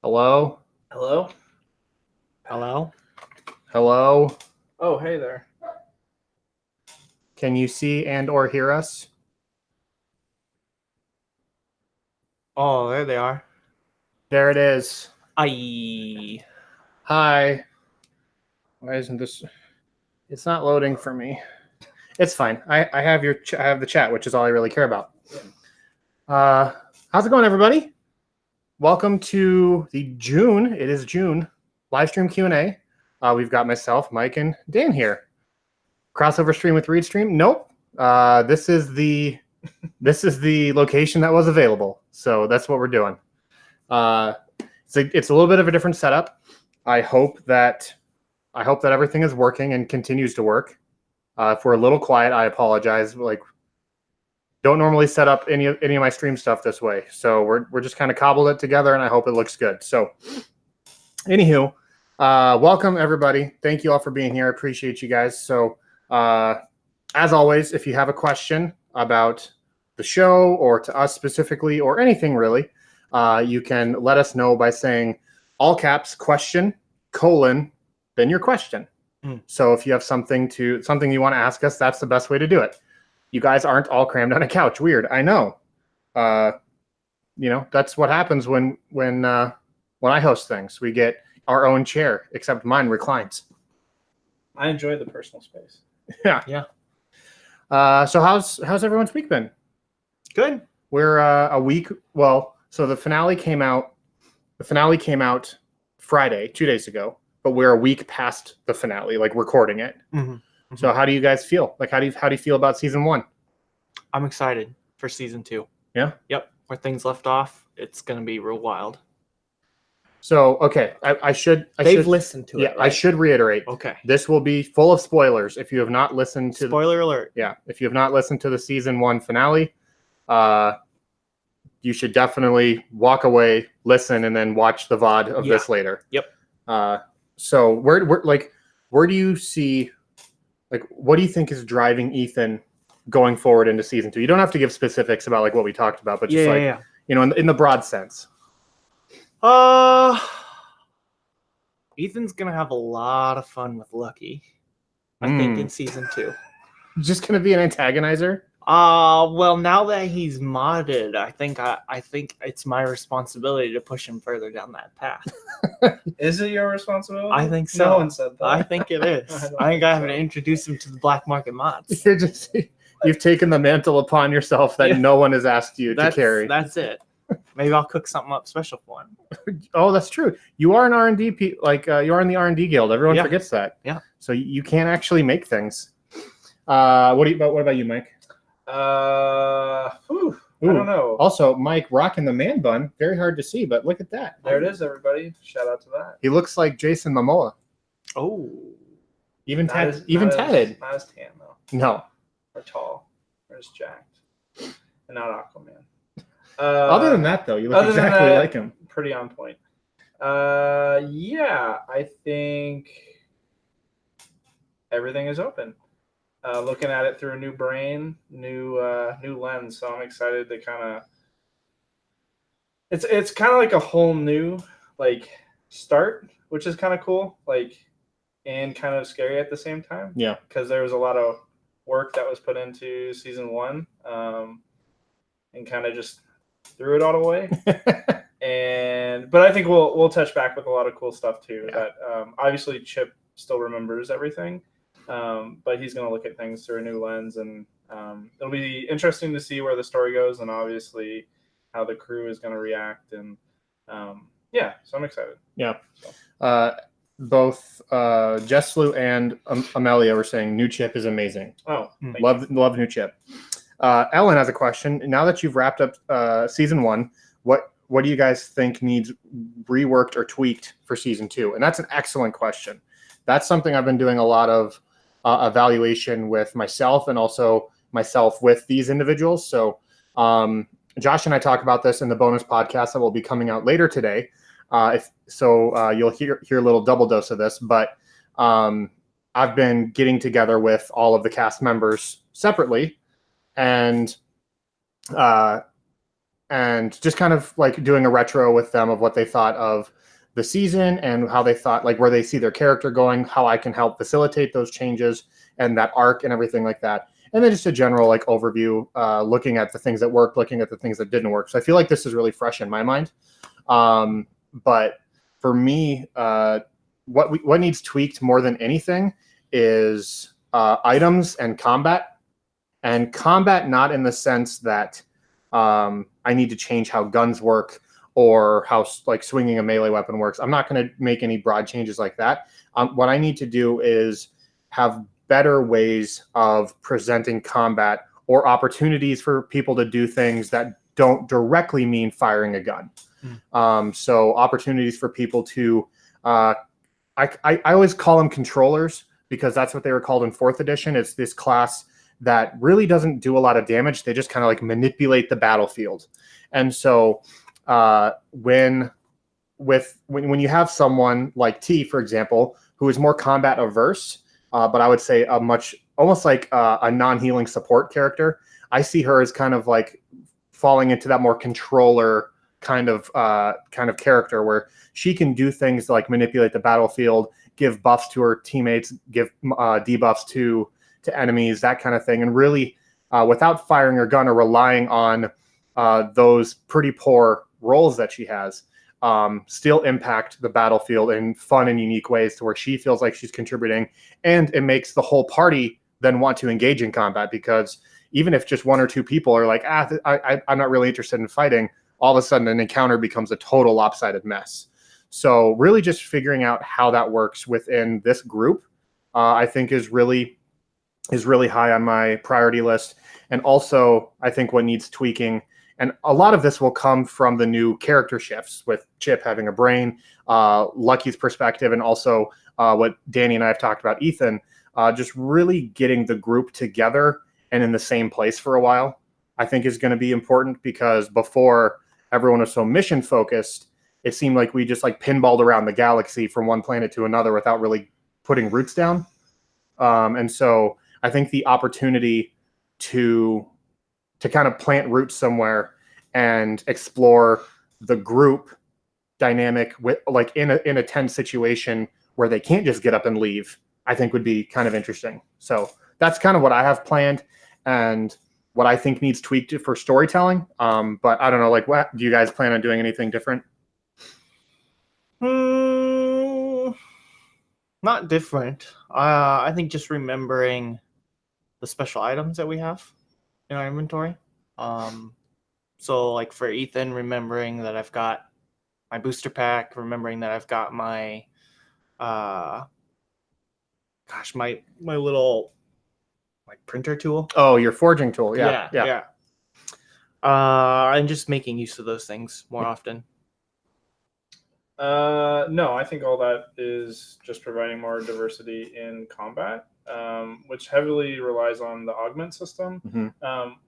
Hello? Hello? Hello? Hello? Oh, hey there. Can you see and or hear us? Oh, there they are. There it is. Aye. Hi. Why isn't this? It's not loading for me. It's fine. I have I have the chat, which is all I really care about. How's it going, everybody? Welcome to the June. It is June Livestream Q&A. We've got myself, Mike, and Dan here. Crossover stream with Livestream? Nope. This is the location that was available, so that's what we're doing. It's a little bit of a different setup. I hope that everything is working and continues to work. If we're a little quiet, I apologize. Don't normally set up any of my stream stuff this way, so we're just kind of cobbled it together, and I hope it looks good. So, anywho, welcome everybody. Thank you all for being here. I appreciate you guys. So, as always, if you have a question about the show or to us specifically or anything really, you can let us know by saying all caps question : then your question. So if you have something you want to ask us, that's the best way to do it. You guys aren't all crammed on a couch. Weird, I know. That's what happens when I host things. We get our own chair, except mine reclines. I enjoy the personal space. Yeah. So how's everyone's week been? Good. We're a week. Well, so the finale came out. Friday, 2 days ago, but we're a week past the finale, like recording it. Mm-hmm. Mm-hmm. So how do you guys feel? Like, how do you feel about season 1? I'm excited for season 2. Yeah. Yep. Where things left off, it's gonna be real wild. So okay, I should listened to it. Yeah, right? I should reiterate. Okay. This will be full of spoilers if you have not listened to. Spoiler alert. Yeah, if you have not listened to the season 1 finale, you should definitely walk away, listen, and then watch the VOD of this later. Yep. So where do you see, like, what do you think is driving Ethan going forward into season 2? You don't have to give specifics about like what we talked about, but just in the broad sense. Ethan's gonna have a lot of fun with Lucky, I think, in season 2. Just gonna be an antagonizer? Well, now that he's modded, I think it's my responsibility to push him further down that path. Is it your responsibility? I think so. No one said that. I think it is. I think I have to introduce him to the black market mods. You've taken the mantle upon yourself that no one has asked you to carry. That's it. Maybe I'll cook something up special for him. Oh, that's true. You are an R&D, you are in the R&D guild. Everyone forgets that. Yeah. So you can actually make things. What about you, Mike? I don't know. Also, Mike rocking the man bun. Very hard to see, but look at that. There it is, everybody. Shout out to that. He looks like Jason Momoa. Oh. Even tatted. Not as tan, though. No. Or tall. Or as jacked. And not Aquaman. Other than that, though, you look exactly like him. Pretty on point. Yeah, I think everything is open. Looking at it through a new brain, new lens. So I'm excited to kind of. It's kind of like a whole new start, which is kind of cool, and kind of scary at the same time. Yeah, because there was a lot of work that was put into season 1, and kind of just threw it all away. But I think we'll touch back with a lot of cool stuff too. Yeah. That obviously Chip still remembers everything. But he's going to look at things through a new lens, and it'll be interesting to see where the story goes, and obviously how the crew is going to react. And so I'm excited. Yeah. So. Both Jeslu and Amelia were saying new Chip is amazing. Oh, love new Chip. Ellen has a question. Now that you've wrapped up season 1, what do you guys think needs reworked or tweaked for season 2? And that's an excellent question. That's something I've been doing a lot of evaluation with myself, and also myself with these individuals. So Josh and I talk about this in the bonus podcast that will be coming out later today. You'll hear a little double dose of this, but I've been getting together with all of the cast members separately and and just kind of like doing a retro with them of what they thought of the season and how they thought, like where they see their character going, how I can help facilitate those changes and that arc and everything like that. And then just a general like overview, looking at the things that worked, looking at the things that didn't work. So I feel like this is really fresh in my mind. But for me, what needs tweaked more than anything is items and combat. And combat, not in the sense that I need to change how guns work or how like swinging a melee weapon works. I'm not going to make any broad changes like that. What I need to do is have better ways of presenting combat or opportunities for people to do things that don't directly mean firing a gun. So opportunities for people to, I always call them controllers because that's what they were called in 4th edition. It's this class that really doesn't do a lot of damage. They just kind of like manipulate the battlefield. And so when you have someone like T, for example, who is more combat averse, but I would say almost like a non-healing support character, I see her as kind of like falling into that more controller kind of character where she can do things like manipulate the battlefield, give buffs to her teammates, give debuffs to enemies, that kind of thing, and really without firing her gun or relying on those pretty poor rolls that she has, still impact the battlefield in fun and unique ways to where she feels like she's contributing, and it makes the whole party then want to engage in combat, because even if just 1 or 2 people are like, I'm not really interested in fighting, all of a sudden an encounter becomes a total lopsided mess. So really just figuring out how that works within this group, I think is really high on my priority list. And also I think what needs tweaking, and a lot of this will come from the new character shifts with Chip having a brain, Lucky's perspective, and also what Danny and I have talked about, Ethan, just really getting the group together and in the same place for a while, I think is going to be important, because before everyone was so mission focused, it seemed like we just like pinballed around the galaxy from one planet to another without really putting roots down. And so I think the opportunity to kind of plant roots somewhere and explore the group dynamic with like in a tense situation where they can't just get up and leave, I think would be kind of interesting. So that's kind of what I have planned and what I think needs tweaked for storytelling. But I don't know, like, what do you guys plan on doing? Anything different? Not different. I think just remembering the special items that we have in our inventory. So like for Ethan, remembering that I've got my booster pack, remembering that I've got my my little like printer tool. Oh, your forging tool. Yeah. And just making use of those things more often. No, I think all that is just providing more diversity in combat, which heavily relies on the augment system,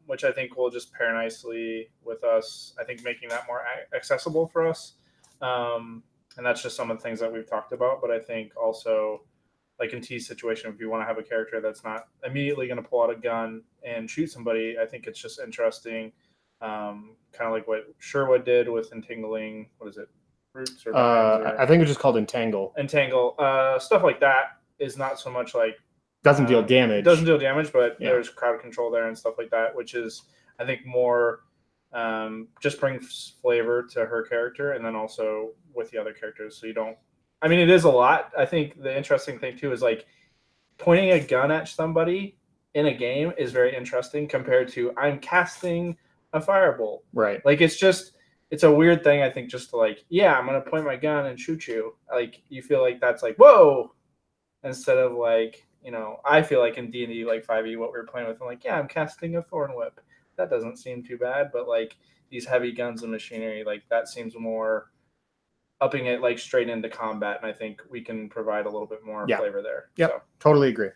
which I think will just pair nicely with us. I think making that more accessible for us. And that's just some of the things that we've talked about. But I think also, like in T's situation, if you want to have a character that's not immediately going to pull out a gun and shoot somebody, I think it's just interesting. Kind of like what Sherwood did with entangling, what is it? Roots or I think it's just called entangle. Stuff like that is not so much like doesn't deal damage. Doesn't deal damage, but there's crowd control there and stuff like that, which is I think more just brings flavor to her character, and then also with the other characters. So you don't. I mean, it is a lot. I think the interesting thing too is like pointing a gun at somebody in a game is very interesting compared to I'm casting a firebolt. Right. Like it's a weird thing, I think, just to like, I'm going to point my gun and shoot you. Like, you feel like that's like, whoa, instead of like, I feel like in D&D, like 5e, what we were playing with, I'm like, I'm casting a thorn whip. That doesn't seem too bad. But like these heavy guns and machinery, like that seems more upping it like straight into combat. And I think we can provide a little bit more flavor there. Yep, so. Totally agree.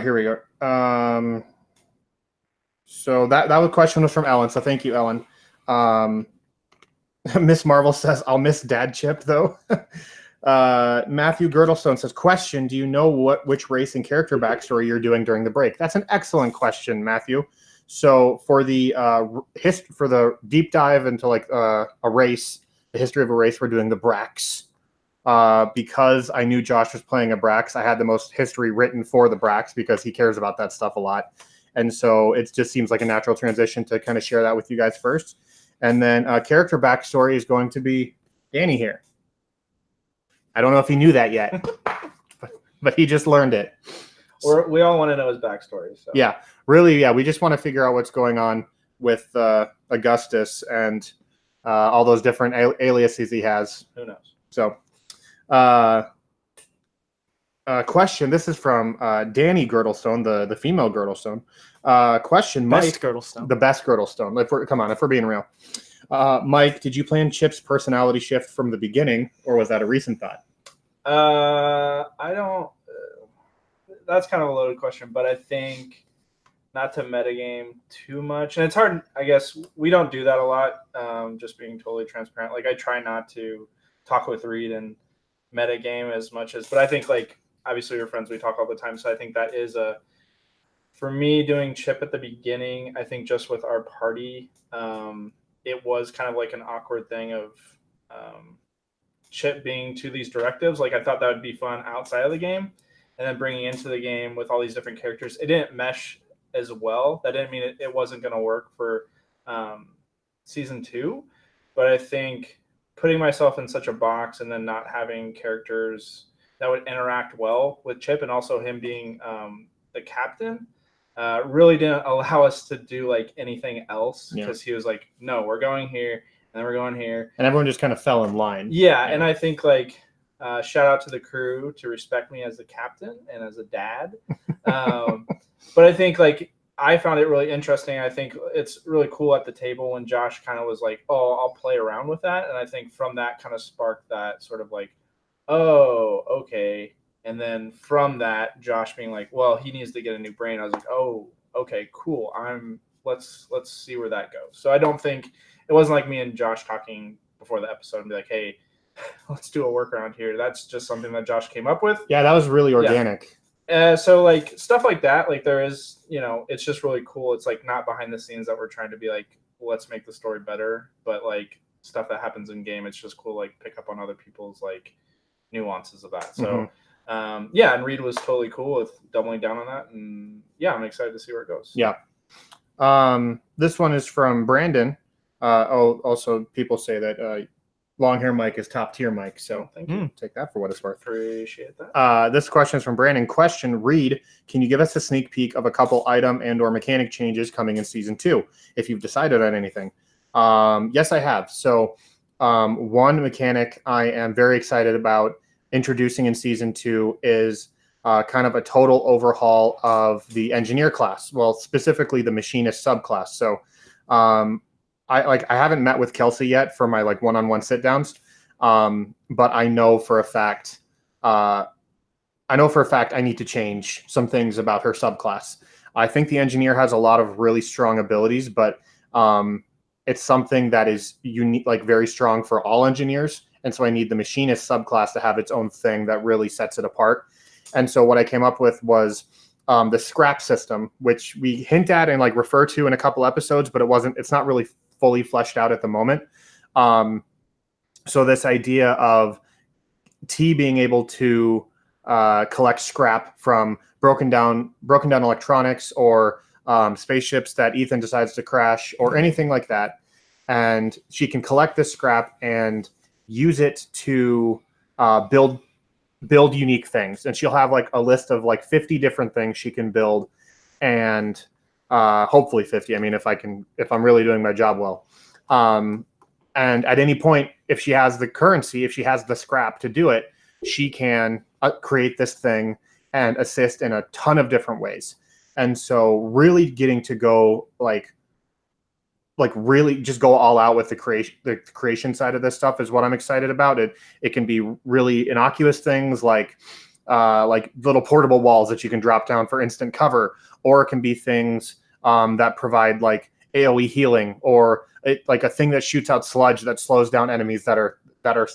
Here we go. So that question was from Ellen. So thank you, Ellen. Miss Marvel says, I'll miss Dad Chip, though. Matthew Girdlestone says, question, do you know which race and character backstory you're doing during the break? That's an excellent question, Matthew. So for the for the deep dive into like a race, the history of a race, we're doing the Brax. Because I knew Josh was playing a Brax, I had the most history written for the Brax because he cares about that stuff a lot. And so it just seems like a natural transition to kind of share that with you guys first. And then character backstory is going to be Danny here. I don't know if he knew that yet, but he just learned it. We all want to know his backstory. So. Yeah, really, yeah. We just want to figure out what's going on with Augustus and all those different aliases he has. Who knows? So, question. This is from Danny Girdlestone, the female Girdlestone. Question, Mike. Best Girdlestone. The best Girdlestone. If we're being real. Mike, did you plan Chip's personality shift from the beginning, or was that a recent thought? I don't. That's kind of a loaded question, but I think not to metagame too much, and it's hard. I guess we don't do that a lot. Just being totally transparent. Like I try not to talk with Reed and metagame as much as, but I think like obviously we're friends. We talk all the time, so I think that is for me doing Chip at the beginning. I think just with our party, it was kind of like an awkward thing of Chip being to these directives. Like I thought that would be fun outside of the game. And then bringing into the game with all these different characters, it didn't mesh as well. That didn't mean it wasn't going to work for season 2. But I think putting myself in such a box and then not having characters that would interact well with Chip and also him being the captain really didn't allow us to do like anything else because he was like, no, we're going here and then we're going here. And everyone just kind of fell in line. Yeah. And I think like, shout out to the crew to respect me as the captain and as a dad. But I think like I found it really interesting. I think it's really cool at the table when Josh kind of was like, oh, I'll play around with that. And I think from that kind of sparked that sort of like, oh, okay. And then from that, Josh being like, well, he needs to get a new brain. I was like, oh, okay, cool. Let's see where that goes. So I don't think it wasn't like me and Josh talking before the episode and be like, hey, let's do a workaround here. That's just something that Josh came up with. Yeah, that was really organic. So like stuff like that, like there is, it's just really cool. It's like not behind the scenes that we're trying to be like, let's make the story better, but like stuff that happens in game, it's just cool. Like pick up on other people's like nuances of that. So and Reed was totally cool with doubling down on that. And yeah, I'm excited to see where it goes. Yeah. This one is from Brandon. Also people say that, long hair Mike is top tier Mike, so thank you. Take that for what it's worth. Appreciate that. This question is from Brandon. Question, Reed, can you give us a sneak peek of a couple item and or mechanic changes coming in season 2, if you've decided on anything? Yes, I have. So one mechanic I am very excited about introducing in season 2 is kind of a total overhaul of the engineer class. Well, specifically the machinist subclass. So I haven't met with Kelsey yet for my like one-on-one sit downs. But I know for a fact I need to change some things about her subclass. I think the engineer has a lot of really strong abilities, but it's something that is unique, like very strong for all engineers. And so I need the machinist subclass to have its own thing that really sets it apart. And so what I came up with was the scrap system, which we hint at and like refer to in a couple episodes, but it's not really fully fleshed out at the moment. So this idea of T being able to collect scrap from broken down electronics or spaceships that Ethan decides to crash or anything like that, and she can collect this scrap and use it to build unique things. And she'll have like a list of like 50 different things she can build, and hopefully 50. I mean, if I'm really doing my job well. And at any point, if she has the currency, if she has the scrap to do it, she can create this thing and assist in a ton of different ways. And so really getting to go like really just go all out with the creation side of this stuff is what I'm excited about. It can be really innocuous things like little portable walls that you can drop down for instant cover, or it can be things that provide like AoE healing, or like a thing that shoots out sludge that slows down enemies that are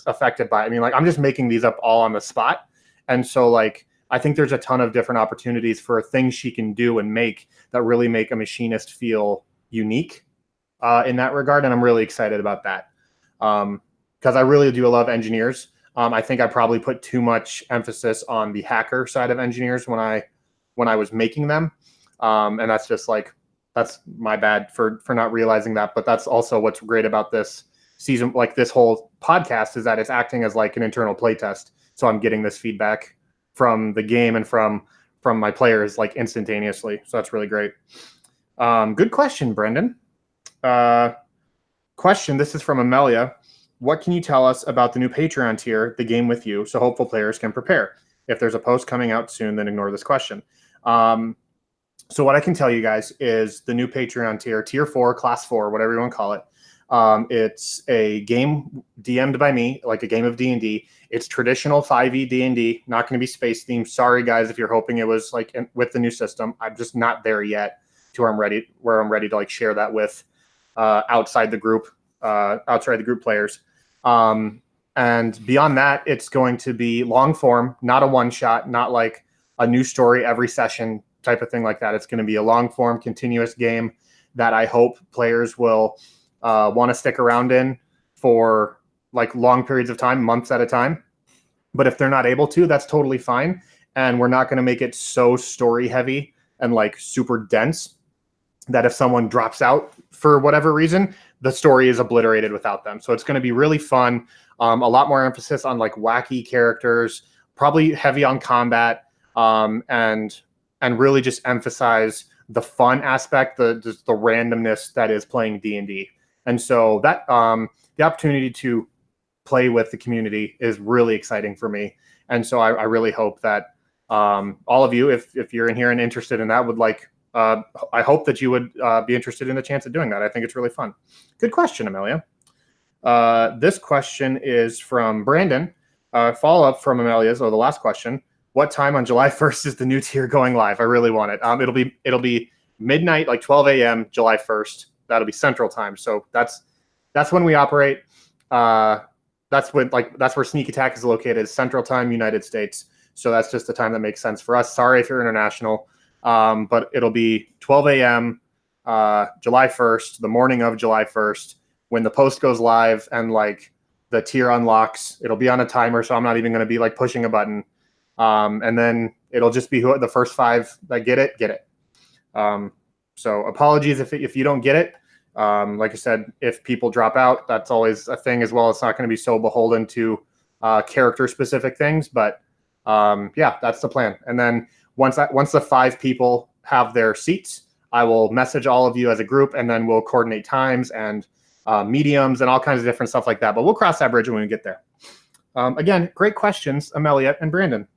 affected by it. I mean, like I'm just making these up all on the spot. And so like I think there's a ton of different opportunities for things she can do and make that really make a machinist feel unique in that regard. And I'm really excited about that because I really do love engineers. I think I probably put too much emphasis on the hacker side of engineers when I was making them. And that's just like, that's my bad for not realizing that. But that's also what's great about this season, like this whole podcast, is that it's acting as like an internal play test. So I'm getting this feedback from the game and from my players like instantaneously. So that's really great. Good question, Brendan. Question, this is from Amelia. What can you tell us about the new Patreon tier, The Game With You, so hopeful players can prepare? If there's a post coming out soon, then ignore this question. So what I can tell you guys is the new Patreon tier 4, class 4, whatever you want to call it. It's a game DM'd by me, like a game of D&D. It's traditional 5e D&D, not going to be space themed. Sorry guys, if you're hoping it was like with the new system. I'm just not there yet to where I'm ready to like share that with outside the group players. And beyond that, it's going to be long form, not a one shot, not like a new story every session type of thing like that. It's going to be a long form, continuous game that I hope players will want to stick around in for like long periods of time, months at a time. But if they're not able to, that's totally fine. And we're not going to make it so story heavy and like super dense that if someone drops out for whatever reason, the story is obliterated without them. So it's going to be really fun. A lot more emphasis on like wacky characters, probably heavy on combat, and really just emphasize the fun aspect, the randomness that is playing D&D. And so that the opportunity to play with the community is really exciting for me. And so I really hope that all of you, if you're in here and interested in that, would like, I hope that you would be interested in the chance of doing that. I think it's really fun. Good question, Amelia. This question is from Brandon. Follow-up from Amelia's, the last question. What time on July 1st is the new tier going live? I really want it. It'll be midnight, like 12 a.m. July 1st. That'll be Central Time. So that's when we operate. That's where Sneak Attack is located, Central Time, United States. So that's just the time that makes sense for us. Sorry if you're international, but it'll be 12 a.m. July 1st, the morning of July 1st, when the post goes live and like the tier unlocks. It'll be on a timer, so I'm not even going to be like pushing a button. And then it'll just be the first 5 that get it. So apologies if you don't get it. Like I said, if people drop out, that's always a thing as well. It's not going to be so beholden to character specific things, but yeah, that's the plan. And then once the 5 people have their seats, I will message all of you as a group, and then we'll coordinate times and mediums and all kinds of different stuff like that. But we'll cross that bridge when we get there. Again, great questions, Amelia and Brandon.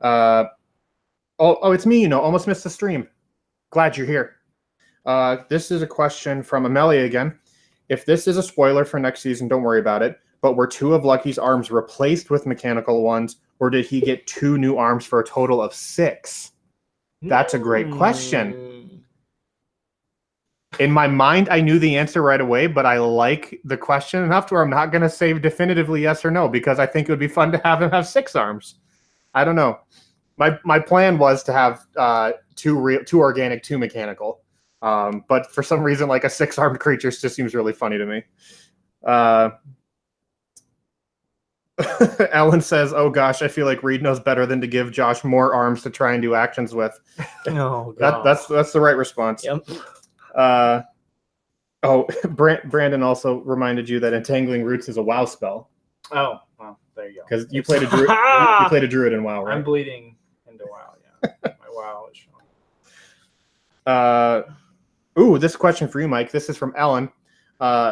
It's me, almost missed the stream. Glad you're here. This is a question from Amelia again. If this is a spoiler for next season, don't worry about it. But were 2 of Lucky's arms replaced with mechanical ones, or did he get 2 new arms for a total of 6? That's a great question. In my mind, I knew the answer right away, but I like the question enough to where I'm not going to say definitively yes or no, because I think it would be fun to have him have 6 arms. I don't know. My plan was to have 2 organic, 2 mechanical. But for some reason, like a 6-armed creature just seems really funny to me. Ellen says, "Oh gosh, I feel like Reed knows better than to give Josh more arms to try and do actions with." Oh, God. That's the right response. Yep. Brandon also reminded you that Entangling Roots is a WoW spell. Oh, well, there you go. Because you played a druid. You played a druid in WoW, right? I'm bleeding into WoW. Yeah, my WoW is showing. This question for you, Mike. This is from Ellen.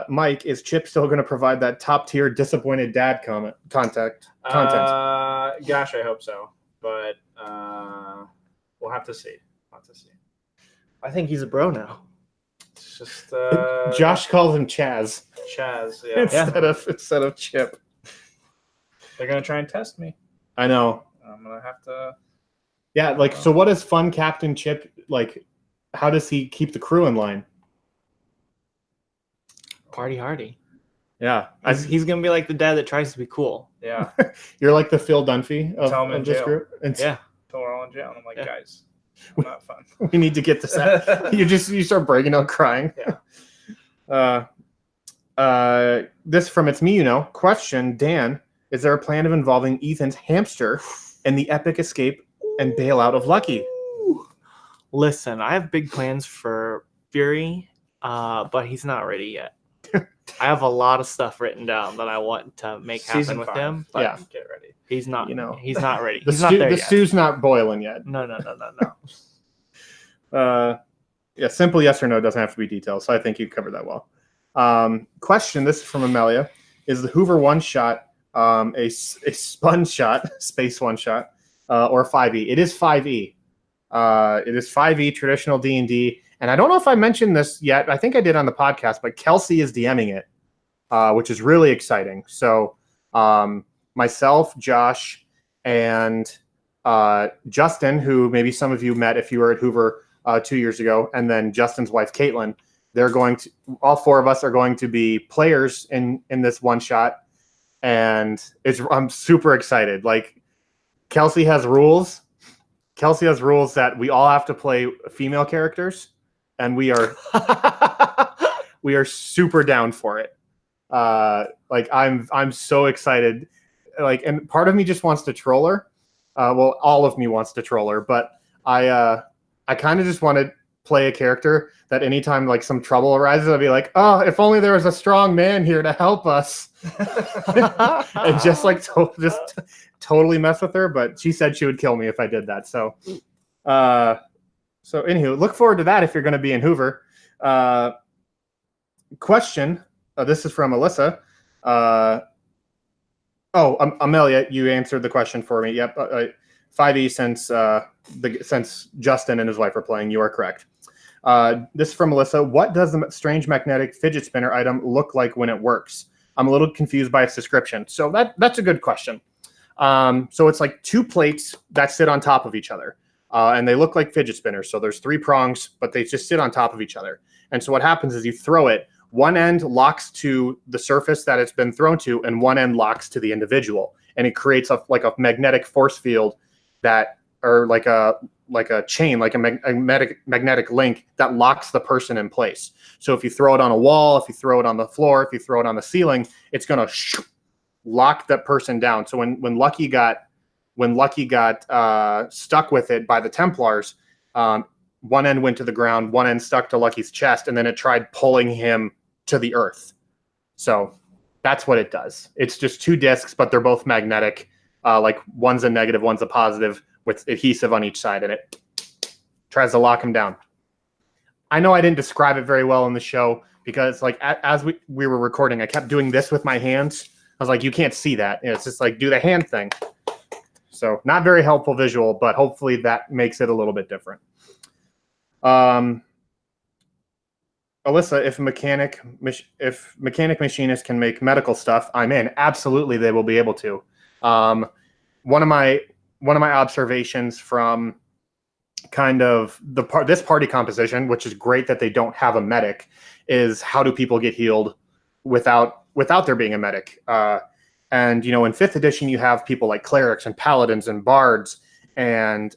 Mike, is Chip still going to provide that top tier disappointed dad content? Gosh, I hope so, but we'll have to see. I think he's a bro now. It's just Josh calls him Chaz. Chaz, yeah. instead of Chip. They're gonna try and test me. I know. I'm gonna have to. Yeah, like so. What is fun Captain Chip like? How does he keep the crew in line? Party hardy. Yeah, He's gonna be like the dad that tries to be cool. Yeah. You're like the Phil Dunphy of this jail. group. Yeah. till we're all in jail. And I'm like, Yeah. guys, I'm not fun. We need to get this out. You start breaking out crying. Yeah. This from It's Me, question, Dan, is there a plan of involving Ethan's hamster in the epic escape and bailout of Lucky? Listen, I have big plans for Fury, but he's not ready yet. I have a lot of stuff written down that I want to make happen Season with 5. him. But Yeah. Get ready. he's not. He's not ready. The He's not there the yet. stew's not boiling yet. No. Yeah, simple yes or no doesn't have to be detailed, so I think you covered that well. Question, this is from Amelia. Is the Hoover one-shot a spun shot, space one-shot, or 5e? It is 5e. It is 5e, traditional D&D. And I don't know if I mentioned this yet. I think I did on the podcast, but Kelsey is DMing it, which is really exciting. So myself, Josh, and Justin, who maybe some of you met if you were at Hoover 2 years ago, and then Justin's wife, Caitlin, all 4 of us are going to be players in this one shot. And I'm super excited. Like, Kelsey has rules. Kelsey has rules that we all have to play female characters, and we are super down for it. Like, I'm so excited. Like, and part of me just wants to troll her. Well, all of me wants to troll her, but I kind of just want to play a character that anytime like some trouble arises, I'll be like, oh, if only there was a strong man here to help us, and just like totally mess with her. But she said she would kill me if I did that. So anywho, look forward to that if you're going to be in Hoover. Question. This is from Alyssa. Amelia, you answered the question for me. Yep. 5e since Justin and his wife are playing. You are correct. This is from Melissa. What does the strange magnetic fidget spinner item look like when it works? I'm a little confused by its description. So that's a good question. So it's like 2 plates that sit on top of each other, and they look like fidget spinners. So there's 3 prongs, but they just sit on top of each other. And so what happens is you throw it. One end locks to the surface that it's been thrown to, and one end locks to the individual, and it creates a magnetic force field or like a chain, like a magnetic link that locks the person in place. So if you throw it on a wall, if you throw it on the floor, if you throw it on the ceiling, it's gonna lock that person down. So when Lucky got stuck with it by the Templars, one end went to the ground, one end stuck to Lucky's chest, and then it tried pulling him to the earth. So that's what it does. It's just 2 discs, but they're both magnetic. Like one's a negative, one's a positive, with adhesive on each side, and it tries to lock him down. I know I didn't describe it very well in the show because, like, as we were recording, I kept doing this with my hands. I was like, you can't see that. It's just like, do the hand thing. So not very helpful visual, but hopefully that makes it a little bit different. Alyssa, if mechanic machinist can make medical stuff, I'm in. Absolutely, they will be able to. One of my observations from kind of this party composition, which is great that they don't have a medic, is how do people get healed without there being a medic? And in 5th edition, you have people like clerics and paladins and bards and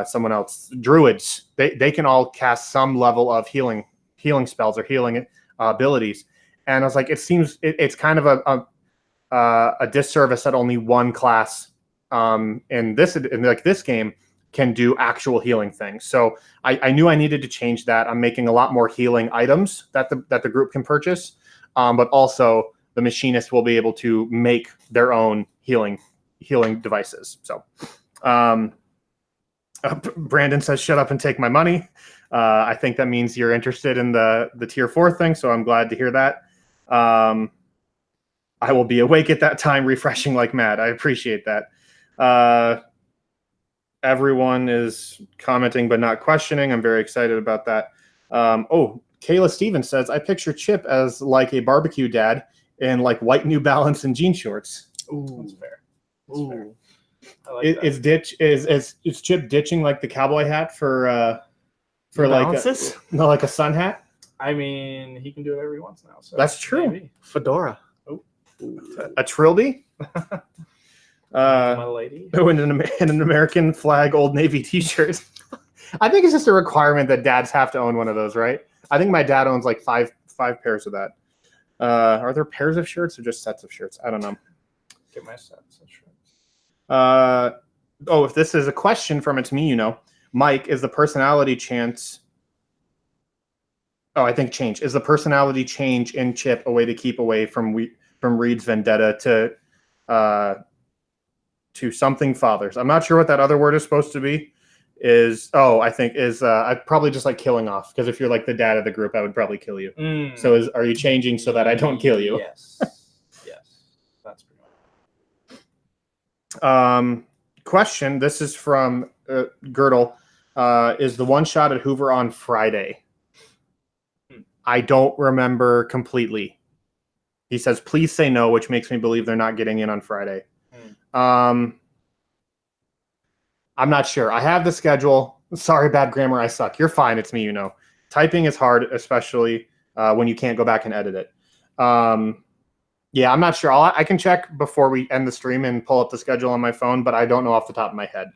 someone else, druids. They can all cast some level of healing spells or healing abilities. And I was like, it's kind of a disservice that only one class in this game can do actual healing things. So I knew I needed to change that. I'm making a lot more healing items that the group can purchase, but also the machinist will be able to make their own healing devices. So Brandon says, shut up and take my money. I think that means you're interested in the tier 4 thing, so I'm glad to hear that. I will be awake at that time, refreshing like mad. I appreciate that. Everyone is commenting but not questioning. I'm very excited about that. Kayla Stevens says, I picture Chip as like a barbecue dad in like white New Balance and jean shorts. Ooh, that's fair. That's fair. I like that. Is Chip ditching like the cowboy hat for like a sun hat? I mean, he can do it every once now. So that's true. Maybe. Fedora. A trilby? My lady. In an American flag Old Navy T-shirt. I think it's just a requirement that dads have to own one of those, right? I think my dad owns like five pairs of that. Are there pairs of shirts or just sets of shirts? I don't know. Get my sets of shirts. If this is a question from It's Me, Mike, is the personality chance... Oh, I think change. Is the personality change in Chip a way to keep away from Reed's vendetta to something fathers? I'm not sure what that other word is supposed to be. I'd probably just like killing off, because if you're like the dad of the group, I would probably kill you. So are you changing so that I don't kill you? Yes. That's pretty much. Question. This is from Girdle. Is the one shot at Hoover on Friday? I don't remember completely. He says, please say no, which makes me believe they're not getting in on Friday. I'm not sure. I have the schedule. Sorry, bad grammar. I suck. You're fine. It's me, Typing is hard, especially when you can't go back and edit it. Yeah, I'm not sure. I can check before we end the stream and pull up the schedule on my phone, but I don't know off the top of my head.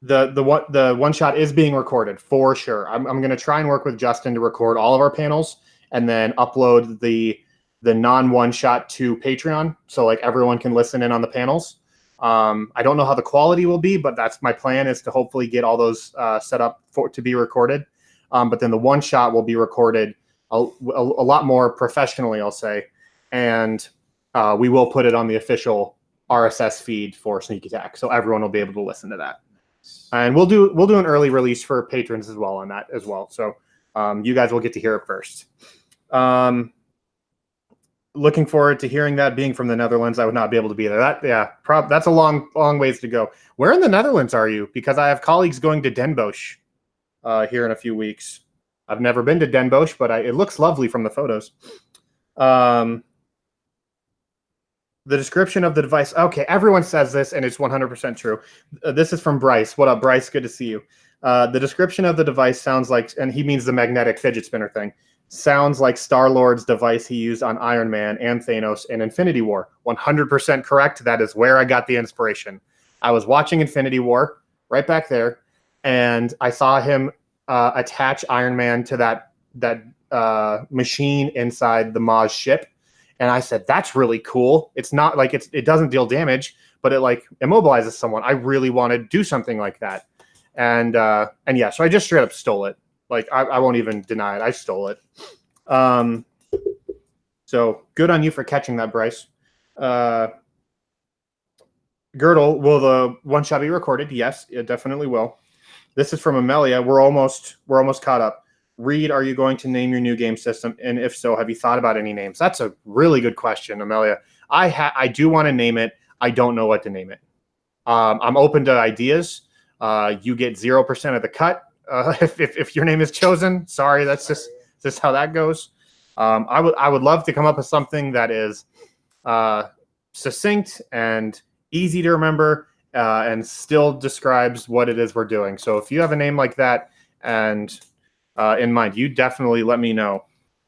The one shot is being recorded for sure. I'm going to try and work with Justin to record all of our panels and then upload the non one shot to Patreon, so like everyone can listen in on the panels. I don't know how the quality will be, but that's my plan, is to hopefully get all those set up to be recorded. But then the one shot will be recorded a lot more professionally, I'll say, and we will put it on the official RSS feed for Sneak Attack, so everyone will be able to listen to that. And we'll do an early release for patrons as well on that as well. So you guys will get to hear it first. Looking forward to hearing that. Being from the Netherlands, I would not be able to be there. That's a long ways to go. Where in the Netherlands are you? Because I have colleagues going to Den Bosch here in a few weeks. I've never been to Den Bosch, but it looks lovely from the photos. The description of the device. Okay, everyone says this, and it's 100% true. This is from Bryce. What up, Bryce? Good to see you. The description of the device sounds like, and he means the magnetic fidget spinner thing, sounds like Star-Lord's device he used on Iron Man and Thanos in Infinity War. 100% correct. That is where I got the inspiration. I was watching Infinity War right back there, and I saw him attach Iron Man to that machine inside the Maz ship. And I said, that's really cool. It's not like it doesn't deal damage, but it like immobilizes someone. I really want to do something like that. And yeah, so I just straight up stole it. Like, I won't even deny it. I stole it. So good on you for catching that, Bryce. Girdle, will the one shot be recorded? Yes, it definitely will. This is from Amelia. We're almost caught up. Reed, are you going to name your new game system? And if so, have you thought about any names? That's a really good question, Amelia. I do want to name it. I don't know what to name it. I'm open to ideas. You get 0% of the cut if your name is chosen. Sorry, that's just how that goes. I would love to come up with something that is succinct and easy to remember and still describes what it is we're doing. So if you have a name like that and in mind, you definitely let me know.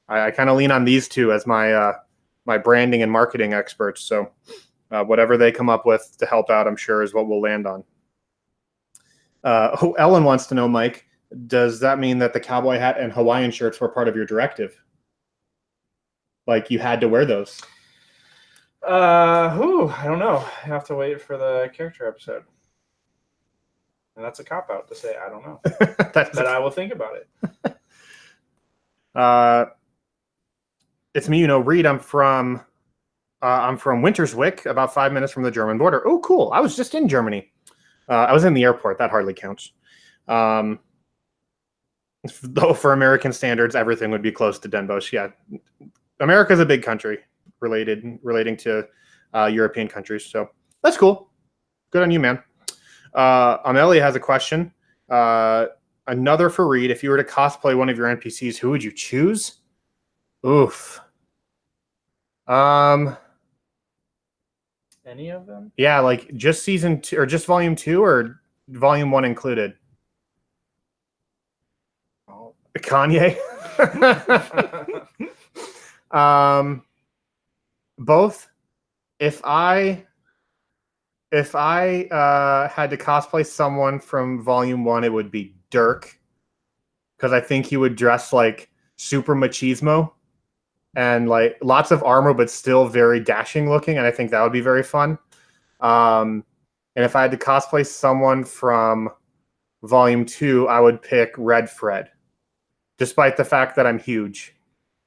I kind of lean on these two as my branding and marketing experts. So whatever they come up with to help out, I'm sure is what we'll land on. Ellen wants to know, Mike, does that mean that the cowboy hat and Hawaiian shirts were part of your directive? Like you had to wear those? I don't know. I have to wait for the character episode. And that's a cop-out to say, I don't know. But I will think about it. It's me, Reed. I'm from Winterswijk, about 5 minutes from the German border. Oh, cool. I was just in Germany. I was in the airport. That hardly counts. Though for American standards, everything would be close to Den Bosch. Yeah. America's a big country relating to European countries. So that's cool. Good on you, man. Amelia has a question. Another for Reed. If you were to cosplay one of your NPCs, who would you choose? Oof. Any of them? Yeah, like just season 2 or just volume 2 or volume 1 included? Oh. Kanye. Both. if I had to cosplay someone from Volume 1, it would be Dirk, because I think he would dress like super machismo and like lots of armor, but still very dashing looking, and I think that would be very fun. And if I had to cosplay someone from Volume 2, I would pick Red Fred, despite the fact that I'm huge.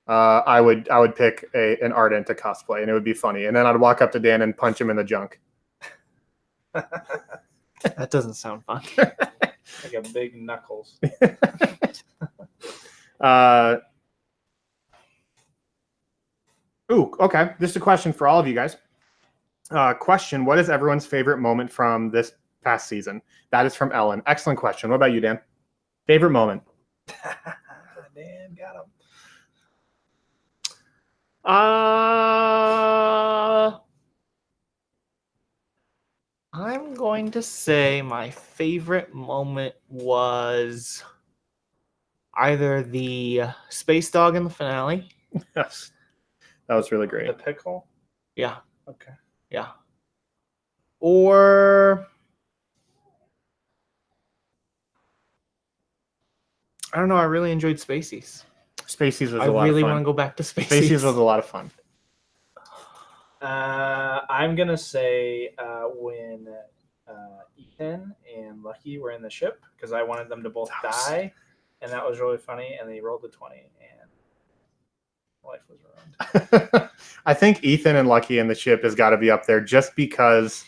I would pick an Ardent to cosplay, and it would be funny. And then I'd walk up to Dan and punch him in the junk. That doesn't sound fun. Like a big Knuckles. Okay. This is a question for all of you guys. Question: what is everyone's favorite moment from this past season? That is from Ellen. Excellent question. What about you, Dan? Favorite moment? Dan got him. I'm going to say my favorite moment was either the space dog in the finale. Yes, that was really great. The pickle? Yeah. Okay. Yeah. Or I don't know. I really enjoyed Spaceys. Spaceys was I a lot really of fun. want to go back to Spaceys. Spaceys was a lot of fun. I'm gonna say when Ethan and Lucky were in the ship, because I wanted them to both die, and that was really funny. And they rolled a 20, and life was ruined. I think Ethan and Lucky in the ship has got to be up there, just because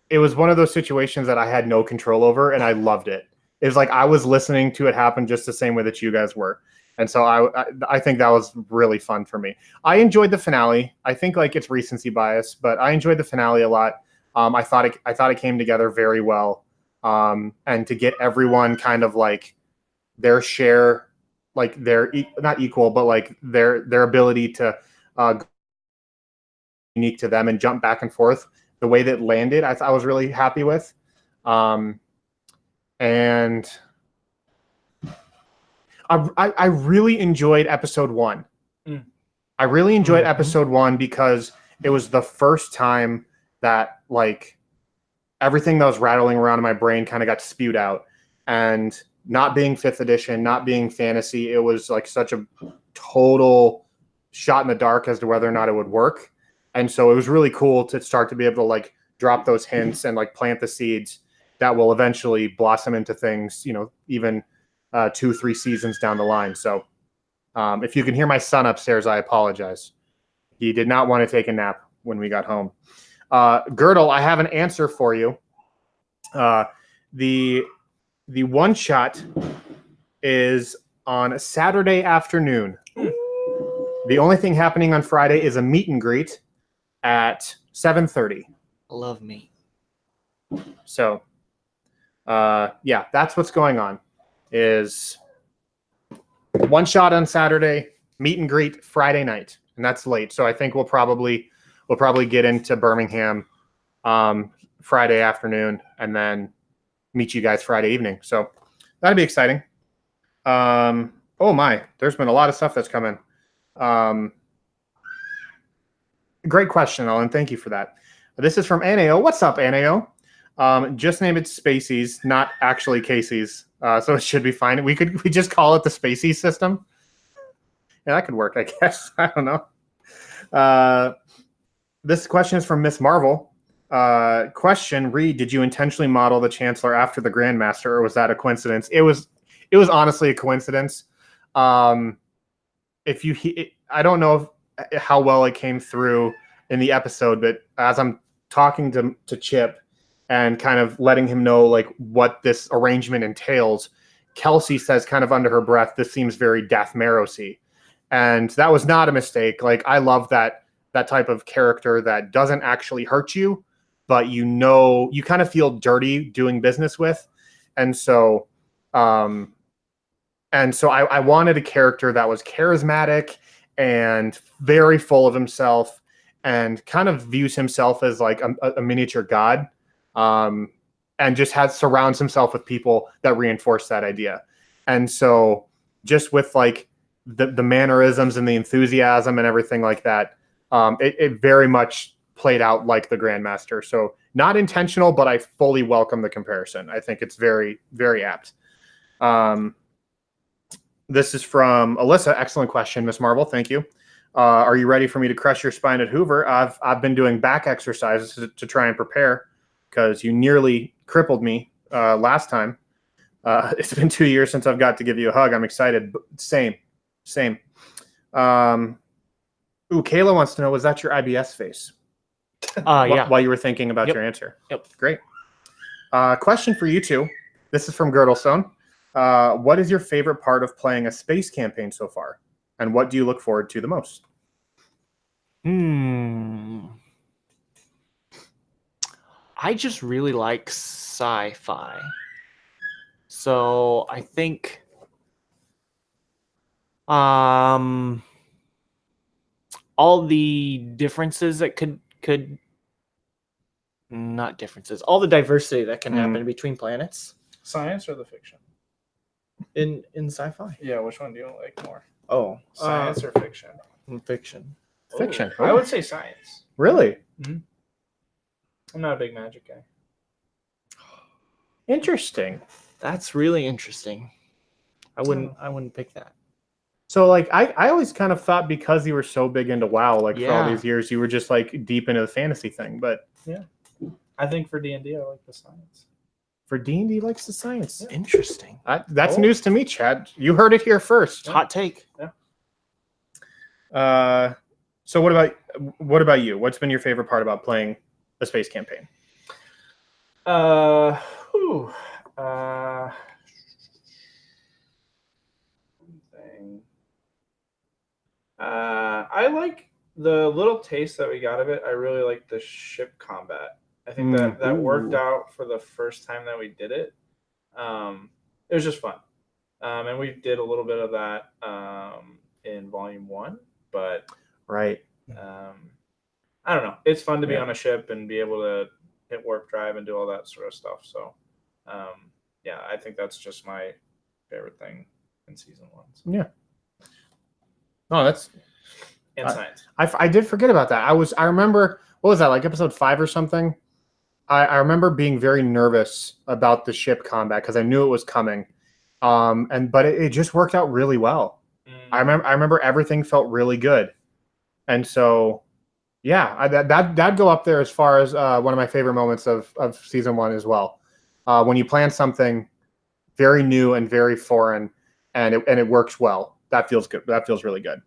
it was one of those situations that I had no control over, and I loved it. It was like I was listening to it happen just the same way that you guys were. And so I think that was really fun for me. I enjoyed the finale. I think like it's recency bias, but I enjoyed the finale a lot. I thought it came together very well. And to get everyone kind of like their share, like their not equal, but like their ability to unique to them and jump back and forth. The way that landed, I was really happy with. And I really enjoyed episode 1. I really enjoyed episode 1 because it was the first time that like everything that was rattling around in my brain kind of got spewed out. And not being 5th edition, not being fantasy, it was like such a total shot in the dark as to whether or not it would work. And so it was really cool to start to be able to like drop those hints and like plant the seeds that will eventually blossom into things, you know, even 2-3 seasons down the line. So if you can hear my son upstairs, I apologize. He did not want to take a nap when we got home. Girdle, I have an answer for you. The one shot is on Saturday afternoon. The only thing happening on Friday is a meet and greet at 7:30. Love me. So, yeah, that's what's going on. Is one shot on Saturday, meet and greet Friday night, and that's late. So I think we'll probably get into Birmingham Friday afternoon, and then meet you guys Friday evening. So that'd be exciting. Oh my, there's been a lot of stuff that's come in. Great question, Ellen. Thank you for that. This is from NAO. What's up, NAO? Just name it Spaceys, not actually Casey's. So it should be fine. We just call it the Spacey system. Yeah, that could work, I guess. I don't know. This question is from Miss Marvel. Question: Reed, did you intentionally model the Chancellor after the Grandmaster, or was that a coincidence? It was honestly a coincidence. I don't know how well it came through in the episode, but as I'm talking to Chip and kind of letting him know like what this arrangement entails, Kelsey says kind of under her breath, "This seems very Death Marrow-y." And that was not a mistake. Like, I love that type of character that doesn't actually hurt you, but you kind of feel dirty doing business with. And so I wanted a character that was charismatic and very full of himself and kind of views himself as like a miniature god. And just surrounds himself with people that reinforce that idea. And so just with like the mannerisms and the enthusiasm and everything like that, it very much played out like the Grandmaster. So not intentional, but I fully welcome the comparison. I think it's very, very apt. This is from Alyssa. Excellent question, Miss Marvel. Thank you. Are you ready for me to crush your spine at Hoover? I've been doing back exercises to try and prepare because you nearly crippled me last time. It's been 2 years since I've got to give you a hug. I'm excited. Same. Kayla wants to know, was that your IBS face? Yeah. While you were thinking about your answer. Yep. Great. Question for you two. This is from Girdlestone. What is your favorite part of playing a space campaign so far? And what do you look forward to the most? I just really like sci-fi. So I think all the differences that could not differences, all the diversity that can happen between planets Science or the fiction? in sci-fi. Yeah, which one do you like more? Oh, Science or fiction? fiction. Fiction. I would say science. Really? I'm not a big magic guy. Interesting. That's really interesting. I wouldn't pick that. So like I always kind of thought because you were so big into WoW, like for all Yeah. these years, you were just like deep into the fantasy thing. But I think for D&D, I like the science. for D&D, he likes the science. Interesting. That's news to me, Chad. You heard it here first. Hot take. So what about you? What's been your favorite part about playing a space campaign? I like the little taste that we got of it. I really like the ship combat. I think that worked out for the first time that we did it. It was just fun. And we did a little bit of that in Volume 1, but right. I don't know. It's fun to be on a ship and be able to hit warp drive and do all that sort of stuff. So, I think that's just my favorite thing in Season 1. So. Yeah. Oh, that's science. I did forget about that. I remember, what was that, like episode 5 or something? I remember being very nervous about the ship combat because I knew it was coming. But it just worked out really well. I remember everything felt really good. And so that'd go up there as far as one of my favorite moments of Season 1 as well. When you plan something very new and very foreign and it works well. That feels good. That feels really good.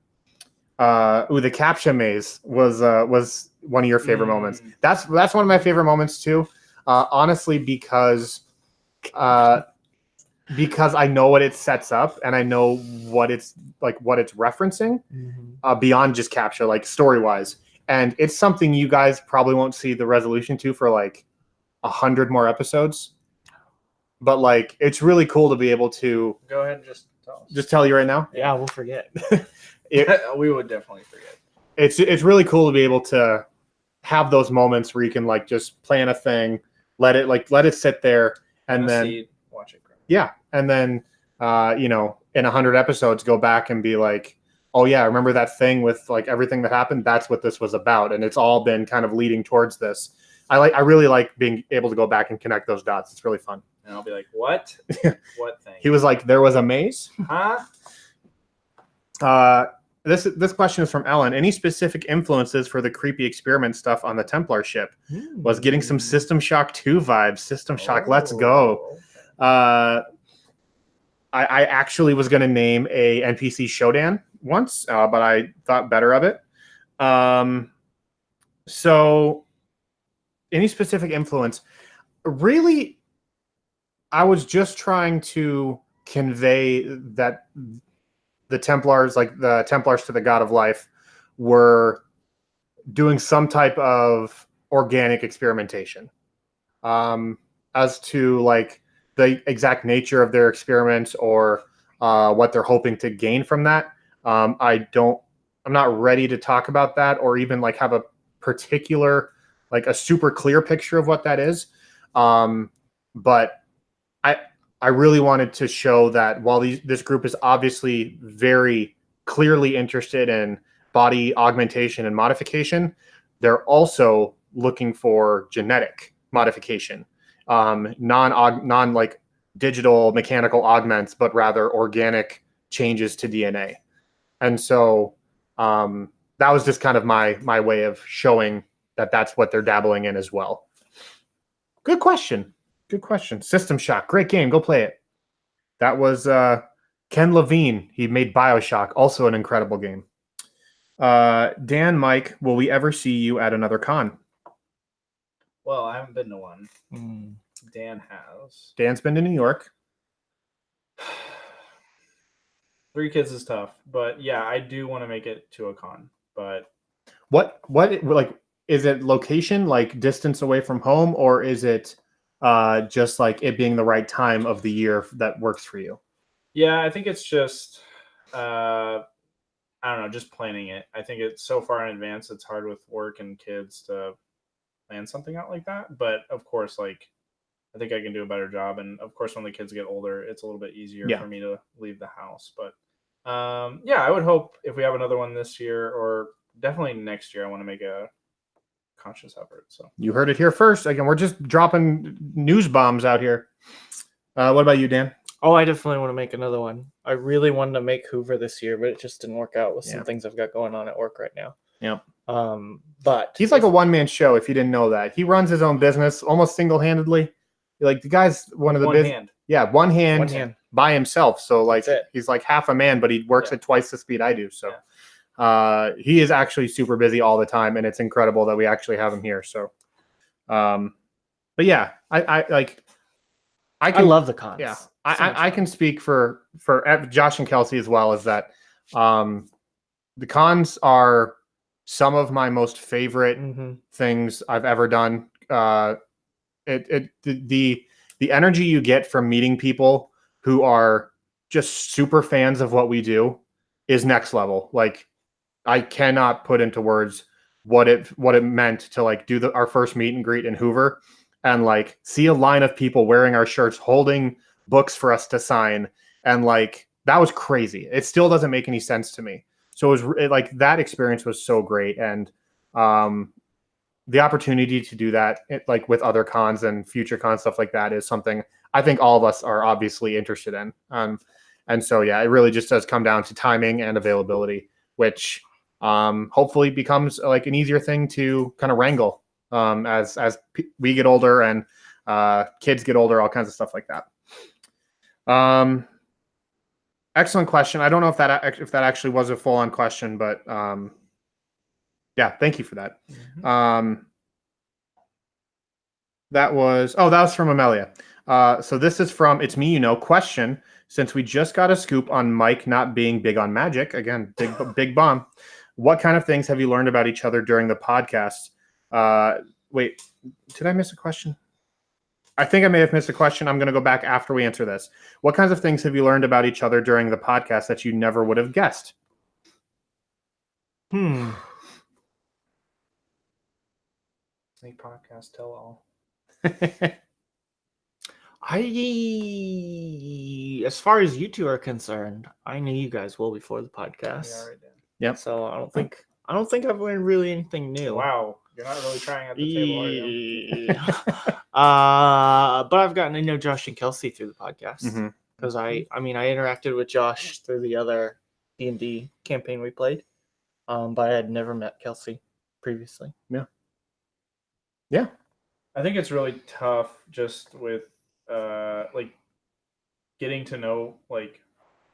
The captcha maze was one of your favorite moments. That's one of my favorite moments too. Honestly, because I know what it sets up and I know what it's referencing beyond just captcha, like story wise. And it's something you guys probably won't see the resolution to for like 100 more episodes. But like, it's really cool to be able to go ahead and just tell us. Just tell you right now. Yeah, we'll forget. We would definitely forget. It's really cool to be able to have those moments where you can like just plan a thing, let it sit there, and then watch it grow. Yeah, and then in 100 episodes, go back and be like, oh yeah, remember that thing with like everything that happened? That's what this was about, and it's all been kind of leading towards this. I really like being able to go back and connect those dots. It's really fun. And I'll be like, what? What thing? He was like, there was a maze? Huh? This question is from Ellen. Any specific influences for the creepy experiment stuff on the Templar ship? Was getting some System Shock 2 vibes. System Shock, let's go. I actually was going to name a NPC Shodan once, but I thought better of it. So any specific influence? Really, I was just trying to convey that the Templars, like the Templars to the God of Life, were doing some type of organic experimentation. As to like the exact nature of their experiments or what they're hoping to gain from that, I'm not ready to talk about that or even like have a particular, like a super clear picture of what that is. But I really wanted to show that while this group is obviously very clearly interested in body augmentation and modification, they're also looking for genetic modification, non like digital mechanical augments, but rather organic changes to DNA. And so that was just kind of my way of showing that that's what they're dabbling in as well. Good question. Good question. System Shock. Great game. Go play it. That was Ken Levine. He made BioShock. Also an incredible game. Dan, Mike, will we ever see you at another con? Well, I haven't been to one. Dan has. Dan's been to New York. 3 kids is tough, but yeah, I do want to make it to a con. But what like, is it location, like distance away from home, or is it just like it being the right time of the year that works for you? Yeah, I think it's just I don't know, just planning it. I think it's so far in advance, it's hard with work and kids to plan something out like that. But of course, like, I think I can do a better job. And of course, when the kids get older, it's a little bit easier for me to leave the house. But yeah, I would hope if we have another one this year, or definitely next year, I want to make a conscious effort. So you heard it here first. Again, we're just dropping news bombs out here. What about you, Dan? Oh, I definitely want to make another one. I really wanted to make Hoover this year, but it just didn't work out with some things I've got going on at work right now. Yeah. But he's like a one-man show, if you didn't know that. He runs his own business almost single-handedly. Like, the guy's one of the one hand. Yeah, one hand by himself. So like he's like half a man, but he works at twice the speed I do. So he is actually super busy all the time, and it's incredible that we actually have him here. So but yeah, I love the cons. Yeah. I can speak for Josh and Kelsey as well, as that the cons are some of my most favorite things I've ever done. The energy you get from meeting people who are just super fans of what we do is next level. Like, I cannot put into words what it meant to like do our first meet and greet in Hoover and like see a line of people wearing our shirts, holding books for us to sign. And like, that was crazy. It still doesn't make any sense to me. So like, that experience was so great. And the opportunity to do that, like with other cons and future cons, stuff like that, is something I think all of us are obviously interested in. And so, yeah, it really just does come down to timing and availability, which hopefully becomes like an easier thing to kind of wrangle as we get older and kids get older, all kinds of stuff like that. Excellent question. I don't know if that actually was a full-on question, but yeah, thank you for that. That was from Amelia. So this is from It's Me You Know. Question: since we just got a scoop on Mike not being big on magic, again, big bomb, what kind of things have you learned about each other during the podcast? Wait, did I miss a question? I think I may have missed a question. I'm going to go back after we answer this. What kinds of things have you learned about each other during the podcast that you never would have guessed? Snake podcast, tell all. As far as you two are concerned, I knew you guys well before the podcast. Yeah, right, Dan. Yep. So I don't think I've learned really anything new. Wow, you're not really trying at the table, are you? But I've gotten to know Josh and Kelsey through the podcast because I interacted with Josh through the other D&D campaign we played, but I had never met Kelsey previously. Yeah. I think it's really tough just with like getting to know, like,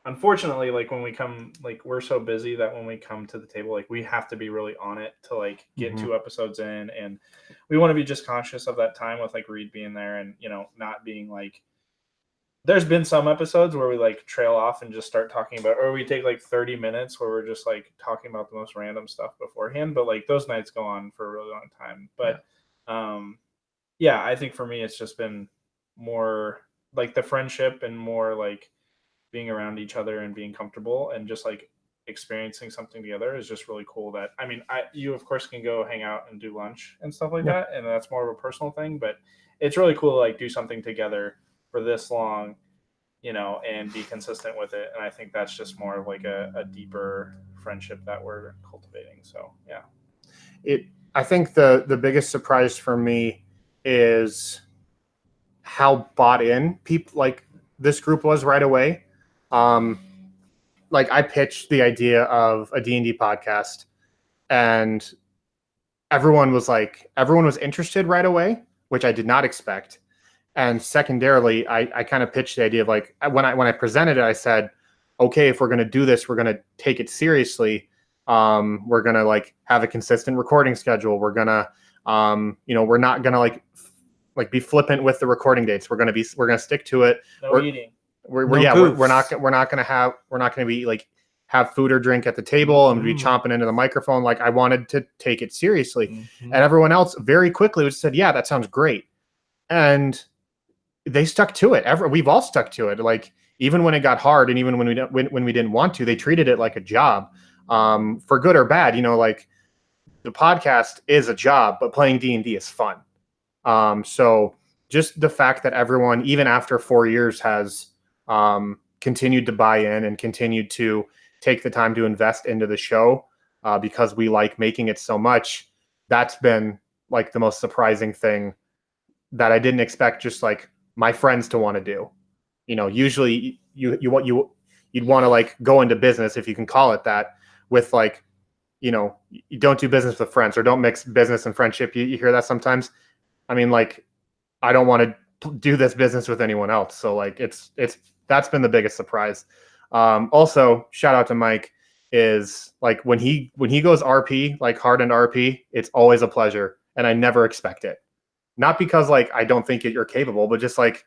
unfortunately, like when we come, like, we're so busy that when we come to the table, like, we have to be really on it to like get 2 episodes in, and we want to be just conscious of that time with like Reed being there, and not being like, there's been some episodes where we like trail off and just start talking about, or we take like 30 minutes where we're just like talking about the most random stuff beforehand, but like those nights go on for a really long time. But yeah, I think for me it's just been more like the friendship and more like being around each other and being comfortable and just like experiencing something together is just really cool. That, I mean, you of course can go hang out and do lunch and stuff like that, and that's more of a personal thing, but it's really cool to like do something together for this long, and be consistent with it. And I think that's just more of like a deeper friendship that we're cultivating. So yeah. I think the biggest surprise for me is how bought in people like this group was right away. Like I pitched the idea of a D&D podcast, and everyone was interested right away, which I did not expect. And secondarily, I kind of pitched the idea of like when I presented it, I said, okay, if we're going to do this, we're going to take it seriously. We're going to like have a consistent recording schedule. We're going to, we're not going to like be flippant with the recording dates. We're going to stick to it. No eating. We're not going to be like have food or drink at the table and be chomping into the microphone. Like I wanted to take it seriously, and everyone else very quickly said, yeah, that sounds great. And they stuck to it. We've all stuck to it. Like even when it got hard, and even when we didn't want to, they treated it like a job, for good or bad. Like the podcast is a job, but playing D&D is fun. So just the fact that everyone, even after 4 years, has continued to buy in and continued to take the time to invest into the show, because we like making it so much, that's been like the most surprising thing that I didn't expect. Just like my friends to want to do. Usually you'd want to like go into business, if you can call it that, with like, you don't do business with friends, or don't mix business and friendship. You hear that sometimes. I mean, like, I don't want to do this business with anyone else. So like, that's been the biggest surprise. Also, shout out to Mike, is like when he goes RP, like hardened RP, it's always a pleasure, and I never expect it. Not because like I don't think you're capable, but just like,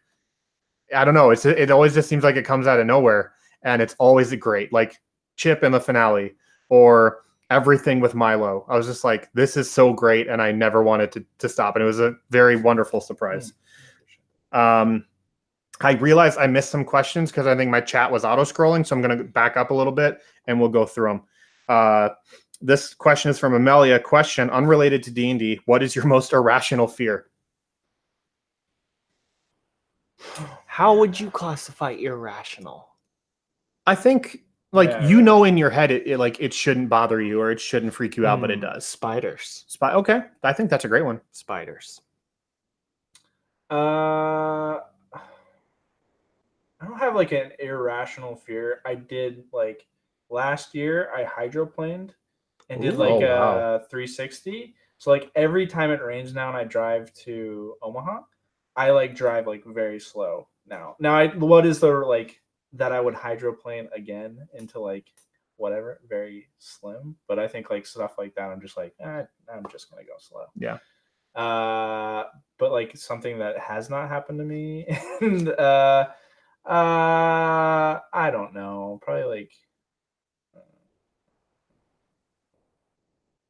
I don't know. It always just seems like it comes out of nowhere, and it's always great. Like Chip in the finale, or everything with Milo. I was just like, this is so great, and I never wanted to stop. And it was a very wonderful surprise. I realized I missed some questions because I think my chat was auto-scrolling, so I'm going to back up a little bit, and we'll go through them. This question is from Amelia. Question, unrelated to D&D. What is your most irrational fear? How would you classify irrational? I think, like, in your head, it shouldn't bother you, or it shouldn't freak you out, but it does. Spiders. Okay, I think that's a great one. Spiders. I don't have like an irrational fear. I did like last year I hydroplaned and did like a 360. So like every time it rains now and I drive to Omaha, I like drive like very slow now. What is the like that I would hydroplane again into like whatever, very slim. But I think like stuff like that, I'm just like, I'm just gonna go slow. Yeah. But like something that has not happened to me, and I don't know. Probably like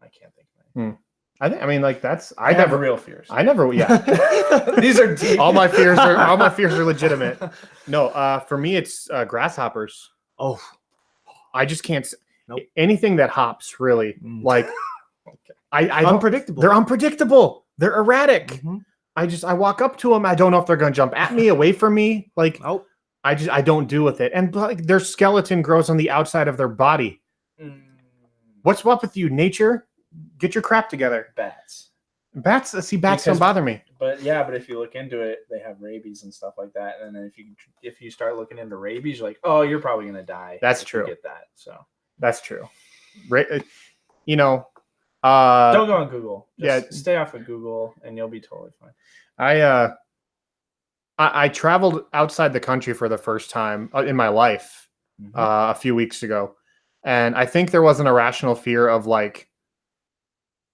I can't think of anything. I mean, like that's I never real fears. I never. Yeah, these are deep. All my fears are legitimate. No, for me it's grasshoppers. Oh, I just can't. Nope. Anything that hops, really. Like, Okay. I unpredictable. They're unpredictable. They're erratic. Mm-hmm. I walk up to them. I don't know if they're going to jump at me, away from me. Like, nope. I don't do with it. And like their skeleton grows on the outside of their body. What's up with you, nature? Get your crap together. Bats Don't bother me. But if you look into it, they have rabies and stuff like that. And then if you start looking into rabies, you're like, oh, you're probably gonna die. That's true. Get that. So that's true. don't go on Google. Just stay off of Google, and you'll be totally fine. I traveled outside the country for the first time in my life a few weeks ago, and I think there was an irrational fear of like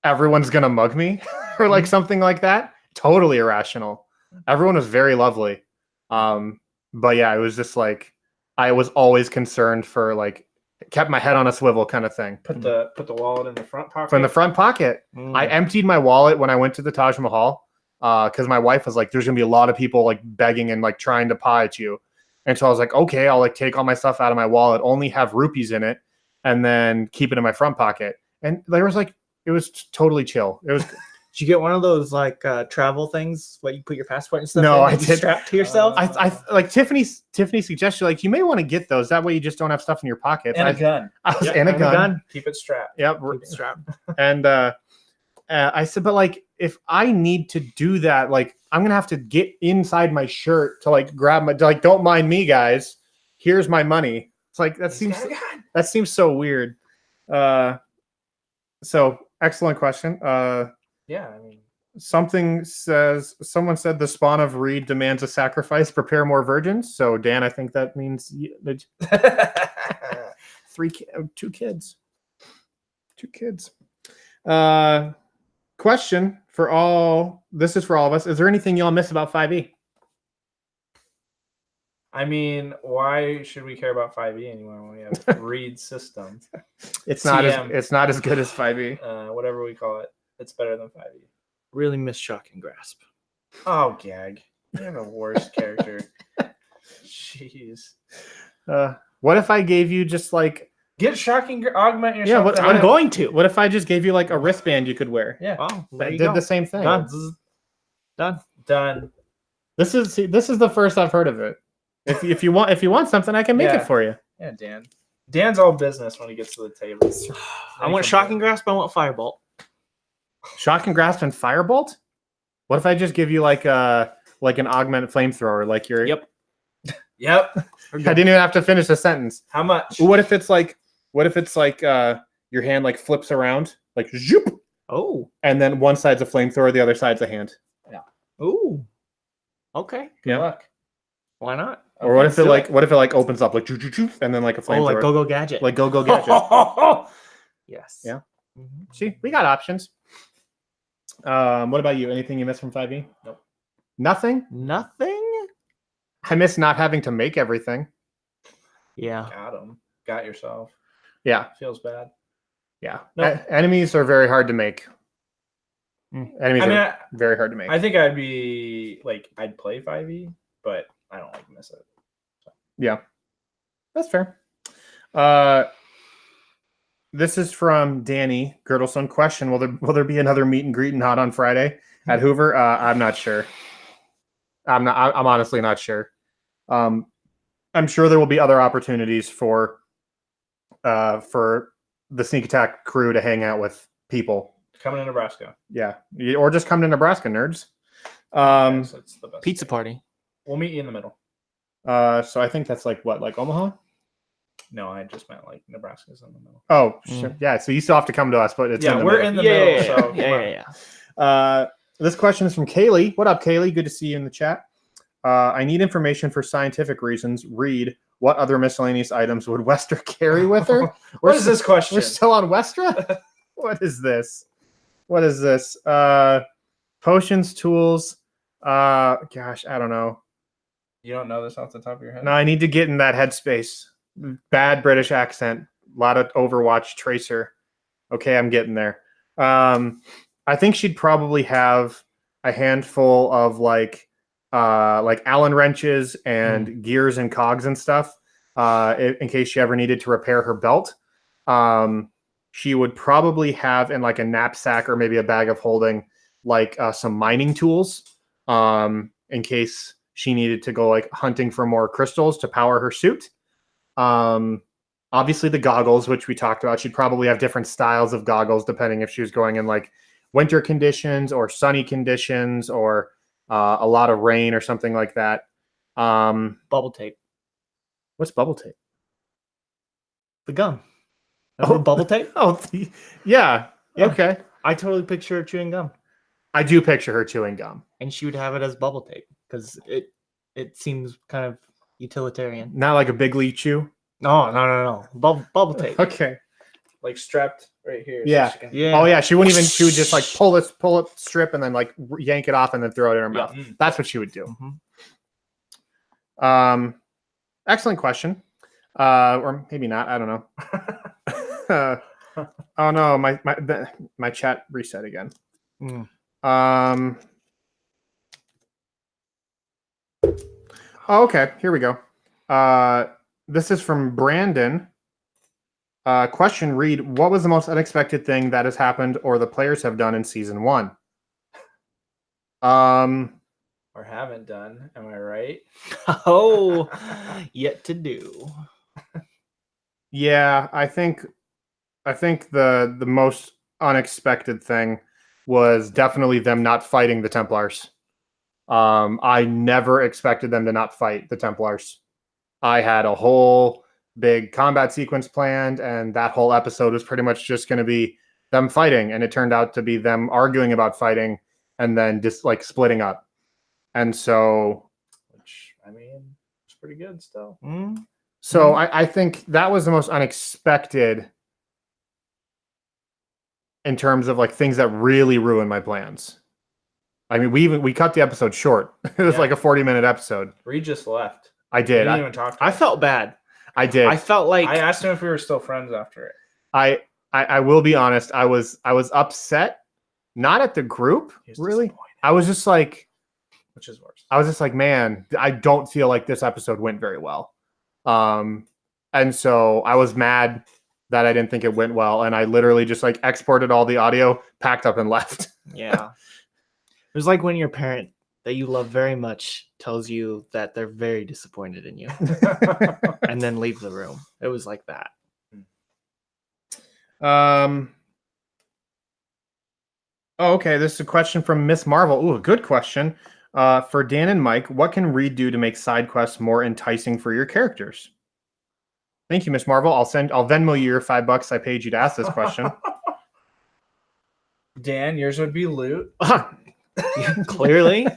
everyone's gonna mug me or like something like that. Totally irrational. Everyone was very lovely, but yeah, it was just like I was always concerned for like kept my head on a swivel kind of thing. Put the wallet in the front pocket. From the front pocket. I emptied my wallet when I went to the Taj Mahal. Because my wife was like, there's gonna be a lot of people like begging and like trying to paw at you, and so I was like, okay, I'll like take all my stuff out of my wallet, only have rupees in it, and then keep it in my front pocket. And there was like, it was totally chill. It was. Did you get one of those like travel things where you put your passport and stuff? No, I did. Strapped to yourself. I like Tiffany suggested like you may want to get those. That way you just don't have stuff in your pockets. And a gun. And a gun. Keep it strapped. Yep. Keep it strapped. And I said, but like, if I need to do that, like, I'm gonna have to get inside my shirt to like grab my, like, don't mind me, guys. Here's my money. It's like that seems so weird. So excellent question. Yeah, I mean, Someone said the spawn of Reed demands a sacrifice. Prepare more virgins. So Dan, I think that means two kids. Question for all. This is for all of us. Is there anything y'all miss about 5e? I mean, why should we care about 5e anymore when we have Reed system? It's TM. not as good as 5e. Whatever we call it, it's better than 5e. Really miss Shocking Grasp. Oh, gag! You're the worst character. Jeez. What if I gave you just like Get Shocking augment yourself? yeah? What, to I'm have- going to. What if I just gave you like a wristband you could wear? Yeah. Oh, there That you did go. the same thing. Done. Done. This is the first I've heard of it. If you want something, I can make Yeah. it for you. Yeah, Dan. Dan's all business when he gets to the table. I want Shocking Grasp. I want Firebolt. Shock and grasp and firebolt. What if I just give you like an augmented flamethrower? Like your Yep. Yep. I didn't even have to finish the sentence. How much? What if it's like your hand like flips around like zoop, Oh. and then one side's a flamethrower, the other side's a hand. Ooh. Okay. Good Yeah. luck. Why not? Or what if let's it do what if it like opens up like choo choo choo and then like a Oh, like flamethrower, Go Go Gadget. like go gadget. Yes. Yeah. Mhm. See, we got options. What about you? Anything you miss from 5e? Nope. Nothing. Nothing. I miss not having to make everything. Yeah. Got him. Got yourself. Yeah. Feels bad. Yeah. Nope. Enemies are very hard to make. Enemies I mean, are very hard to make. I think I'd play 5e, but I don't like miss it. Yeah. That's fair. This is from Danny Girdleson. Question: Will there be another meet and greet and hot on Friday at Hoover? I'm not sure. I'm honestly not sure. I'm sure there will be other opportunities for the Sneak Attack crew to hang out with people. Coming to Nebraska. Yeah, or just come to Nebraska, nerds. Yes, that's the best Pizza thing. party. We'll meet you in the middle. So I think that's like what, like Omaha? No, I just meant like Nebraska's in the middle. Oh, sure. Yeah. So you still have to come to us, but it's Yeah, in the we're middle. in the middle. So come on. yeah. This question is from Kaylee. What up, Kaylee? Good to see you in the chat. I need information for scientific reasons. Read what other miscellaneous items would Westra carry with her? What is this question? We're still on Westra? What is this? Potions, tools. Gosh, I don't know. You don't know this off the top of your head? No, I need to get in that headspace. Bad British accent. A lot of Overwatch tracer. Okay, I'm getting there. I think she'd probably have a handful of like Allen wrenches and gears and cogs and stuff in case she ever needed to repair her belt. She would probably have in like a knapsack or maybe a bag of holding like some mining tools in case she needed to go like hunting for more crystals to power her suit. Obviously the goggles, which we talked about, she'd probably have different styles of goggles depending if she was going in like winter conditions or sunny conditions or a lot of rain or something like that. Bubble tape. What's bubble tape? The gum. Remember bubble tape? Oh, yeah. Yeah. Okay. I totally picture her chewing gum, I do picture her chewing gum. and she would have it as bubble tape because it seems kind of utilitarian. Not like a Big League chew. No. Bubble tape. Okay. Like strapped right here. Yeah. she can- Yeah. Oh yeah, she would just like pull it strip and then like yank it off and then throw it in her mouth. Mm. That's what she would do. Mhm. Excellent question. Or maybe not. I don't know. Oh no, my chat reset again. Mm. Oh, okay, here we go. This is from Brandon. Question: Read, what was the most unexpected thing that has happened or the players have done in season 1? Or haven't done. Am I right? Oh, yet to do. Yeah, I think the most unexpected thing was definitely them not fighting the Templars. I never expected them to not fight the Templars. I had a whole big combat sequence planned, and that whole episode was pretty much just going to be them fighting, and it turned out to be them arguing about fighting and then just like splitting up. And so, Which, I mean, it's pretty good still. so I think that was the most unexpected in terms of like things that really ruined my plans. I mean, we cut the episode short. It was like a 40-minute episode. Reed just left. I We did. didn't even talk to I him. felt bad. I did. I felt like I asked him if we were still friends after it. I will be honest. I was upset, not at the group, He was really. disappointed, I was just like, which is worse. I was just like, man, I don't feel like this episode went very well. And so I was mad that I didn't think it went well, and I literally just like exported all the audio, packed up, and left. yeah. It was like when your parent that you love very much tells you that they're very disappointed in you and then leave the room. It was like that. Oh, okay. This is a question from Miss Marvel. Ooh, a good question. For Dan and Mike, what can Reed do to make side quests more enticing for your characters? Thank you, Miss Marvel. I'll Venmo you your $5 I paid you to ask this question. Dan, yours would be loot. Clearly.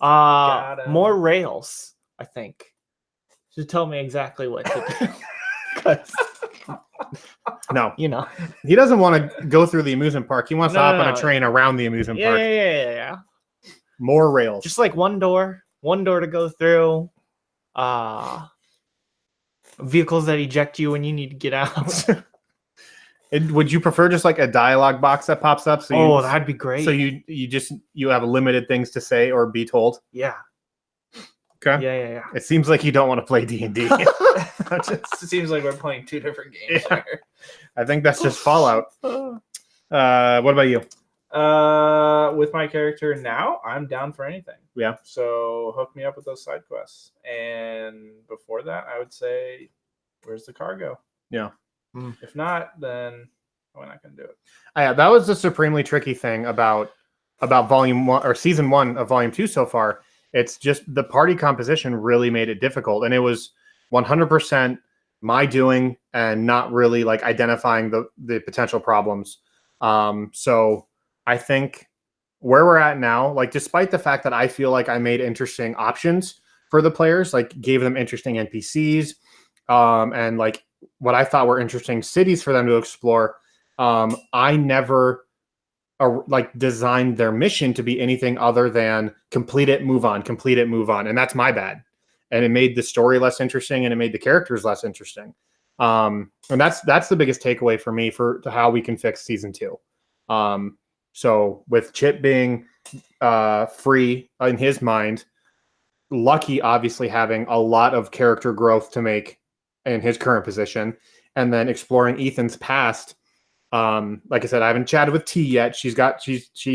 More rails, I think. Just tell me exactly what to do. 'Cause, No, you know. he doesn't want to go through the amusement park. He wants to hop on a train around the amusement park. Yeah. More rails. Just like one door to go through. Vehicles that eject you when you need to get out. Would you prefer just like a dialogue box that pops up? So that'd be great. So you have limited things to say or be told. Yeah. Okay. Yeah. It seems like you don't want to play D&D. It seems like we're playing two different games here. I think that's just Fallout. What about you? With my character now, I'm down for anything. Yeah. So hook me up with those side quests. And before that, I would say, where's the cargo? Yeah. If not, then we're not going to do it. Yeah, that was the supremely tricky thing about volume 1 or season 1 of volume 2 so far. It's just the party composition really made it difficult, and it was 100% my doing and not really like identifying the potential problems. So I think where we're at now, like despite the fact that I feel like I made interesting options for the players, like gave them interesting NPCs, and like what I thought were interesting cities for them to explore, I never designed their mission to be anything other than complete it, move on, and that's my bad. And it made the story less interesting, and it made the characters less interesting. And that's the biggest takeaway for me to how we can fix season 2. So with Chip being free in his mind, Lucky obviously having a lot of character growth to make in his current position, and then exploring Ethan's past. Like I said, I haven't chatted with T yet. She's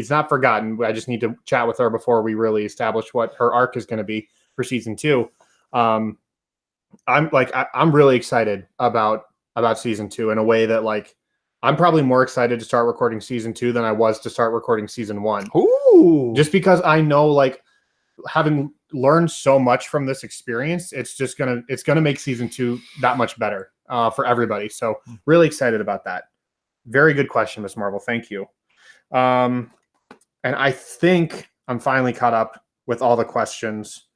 not forgotten. I just need to chat with her before we really establish what her arc is going to be for season 2. I'm really excited about season 2 in a way that like I'm probably more excited to start recording season 2 than I was to start recording season 1. Ooh. Just because I know, like, having learned so much from this experience, it's gonna make season 2 that much better for everybody. So really excited about that. Very good question, Miss Marvel. Thank you. And I think I'm finally caught up with all the questions.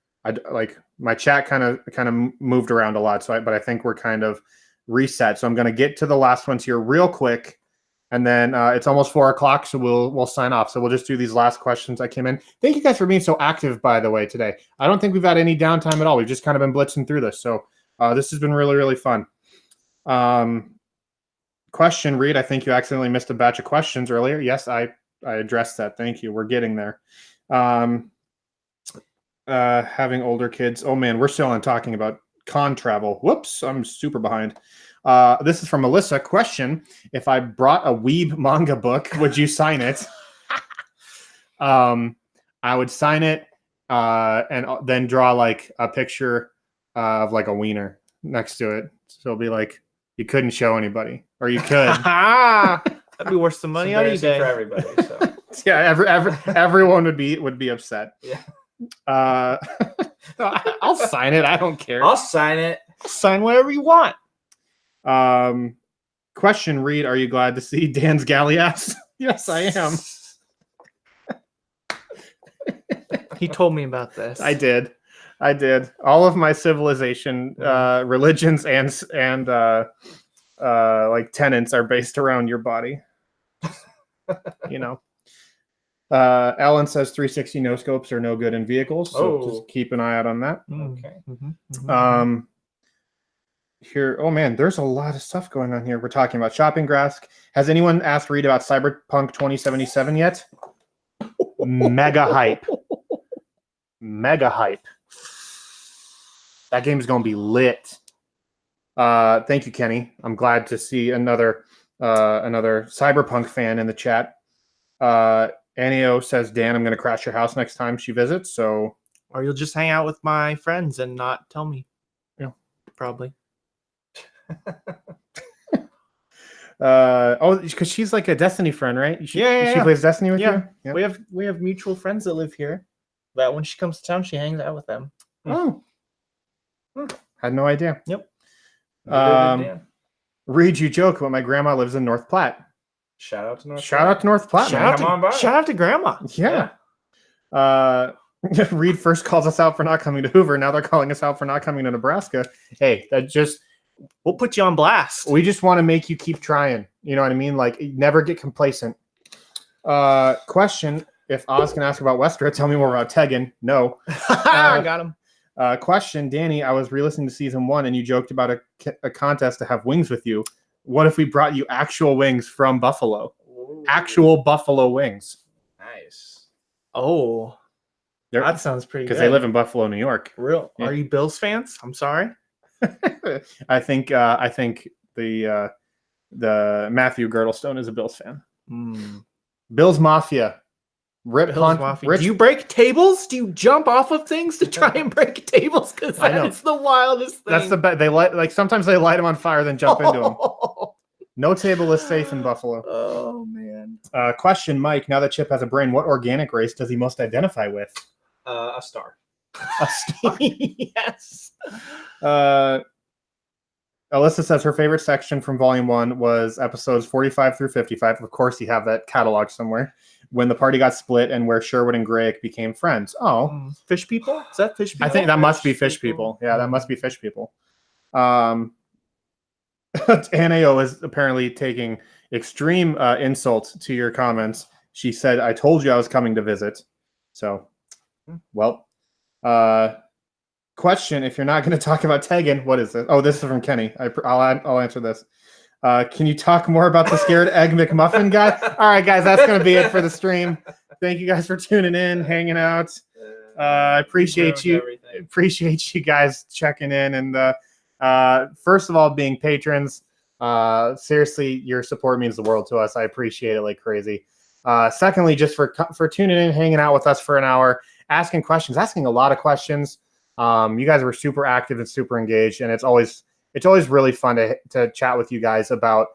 My chat kind of moved around a lot, but I think we're kind of reset. So I'm going to get to the last ones here real quick, and then it's almost 4:00, so we'll sign off. So we'll just do these last questions that came in. Thank you guys for being so active, by the way, today. I don't think we've had any downtime at all. We've just kind of been blitzing through this. So this has been really, really fun. Question, Reed, I think you accidentally missed a batch of questions earlier. Yes, I addressed that. Thank you. We're getting there. Having older kids. Oh, man, we're still on talking about con travel. Whoops, I'm super behind. This is from Melissa. Question, if I brought a weeb manga book, would you sign it? I would sign it and then draw like a picture of like a wiener next to it. So it'll be like, you couldn't show anybody, or you could. That'd be worth some money It's on embarrassing for eBay. everybody. So Yeah, everyone would be upset. yeah, I'll sign it. I don't care. I'll sign it. Sign whatever you want. Question, Reed, are you glad to see Dan's galley ass? Yes, I am. He told me about this. I did. All of my civilization, religions, and like tenets are based around your body. You know. Ellen says 360 no scopes are no good in vehicles, so just keep an eye out on that. Okay. Here, oh man, there's a lot of stuff going on here. We're talking about shopping grass. Has anyone asked Reed about Cyberpunk 2077 yet? Mega hype. That game's gonna be lit. Thank you, Kenny. I'm glad to see another Cyberpunk fan in the chat. Anio says, Dan, I'm gonna crash your house next time she visits. So, or you'll just hang out with my friends and not tell me. Yeah, probably. Because she's like a Destiny friend, right? She plays Destiny with you. Yeah. We have mutual friends that live here. That when she comes to town, she hangs out with them. Oh, had no idea. Yep. Reed, you joke, but my grandma lives in North Platte. Shout out to North Platte. Shout out to grandma. Yeah. Reed first calls us out for not coming to Hoover. Now they're calling us out for not coming to Nebraska. Hey, we'll put you on blast. We just want to make you keep trying. You know what I mean? Like, never get complacent. Question: if Oz can ask about Westra, tell me more about Tegan. No. I got him. Question, Danny, I was re-listening to season 1 and you joked about a contest to have wings with you. What if we brought you actual wings from Buffalo? Ooh. Actual Buffalo wings. Nice. Oh, that sounds pretty good. Because they live in Buffalo, New York. Real? Yeah. Are you Bills fans? I'm sorry. I think the Matthew Girdlestone is a Bills fan. Bills Mafia. Rip Bills Hunt. Mafia. Do you break tables? Do you jump off of things to try and break tables? Because that's the wildest thing. That's the best. Sometimes they light them on fire, then jump into them. No table is safe in Buffalo. Oh man. Question, Mike. Now that Chip has a brain, what organic race does he most identify with? A star. A star. Yes. Alyssa says her favorite section from Volume 1 was episodes 45 through 55. Of course, you have that catalog somewhere. When the party got split and where Sherwood and Grayek became friends. Oh. Fish people? Is that fish people? I think that must be fish people. Yeah, that must be fish people. Anao is apparently taking extreme insult to your comments. She said, I told you I was coming to visit. So, well. Question, if you're not going to talk about Tegan, what is it? Oh, this is from Kenny. I'll answer this. Can you talk more about the scared egg McMuffin guy? All right, guys, that's going to be it for the stream. Thank you guys for tuning in, hanging out. I appreciate you. Appreciate you guys checking in. And first of all, being patrons. Seriously, your support means the world to us. I appreciate it like crazy. Secondly, just for tuning in, hanging out with us for an hour, asking questions, asking a lot of questions. You guys were super active and super engaged, and it's always really fun to chat with you guys about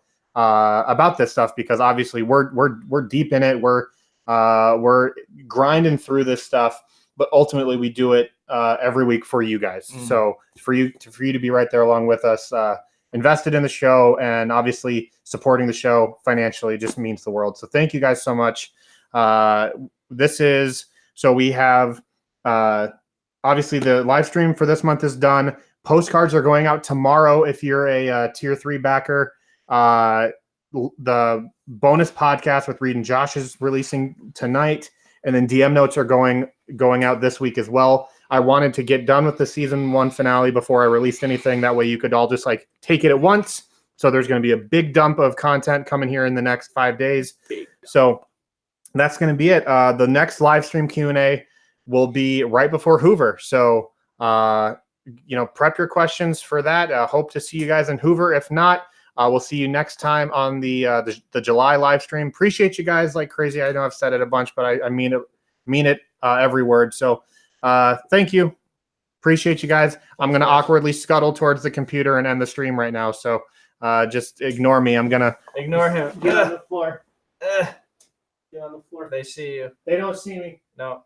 this stuff, because obviously we're deep in it. We're grinding through this stuff, but ultimately we do it every week for you guys. So for you to be right there along with us, invested in the show, and obviously supporting the show financially just means the world. So thank you guys so much. We have obviously the live stream for this month is done. Postcards are going out tomorrow if you're a tier 3 backer. The bonus podcast with Reed and Josh is releasing tonight, and then DM notes are going out this week as well. I wanted to get done with the season 1 finale before I released anything. That way you could all just like take it at once. So there's going to be a big dump of content coming here in the next 5 days. So that's going to be it. The next live stream Q&A will be right before Hoover. So, prep your questions for that. Hope to see you guys in Hoover. If not, we'll see you next time on the July live stream. Appreciate you guys like crazy. I know I've said it a bunch, but I mean it every word. So thank you. Appreciate you guys. I'm going to awkwardly scuttle towards the computer and end the stream right now. So Just ignore me. I'm gonna Ignore him. get on the floor. Ugh. Get on the floor. They see you. They don't see me. No.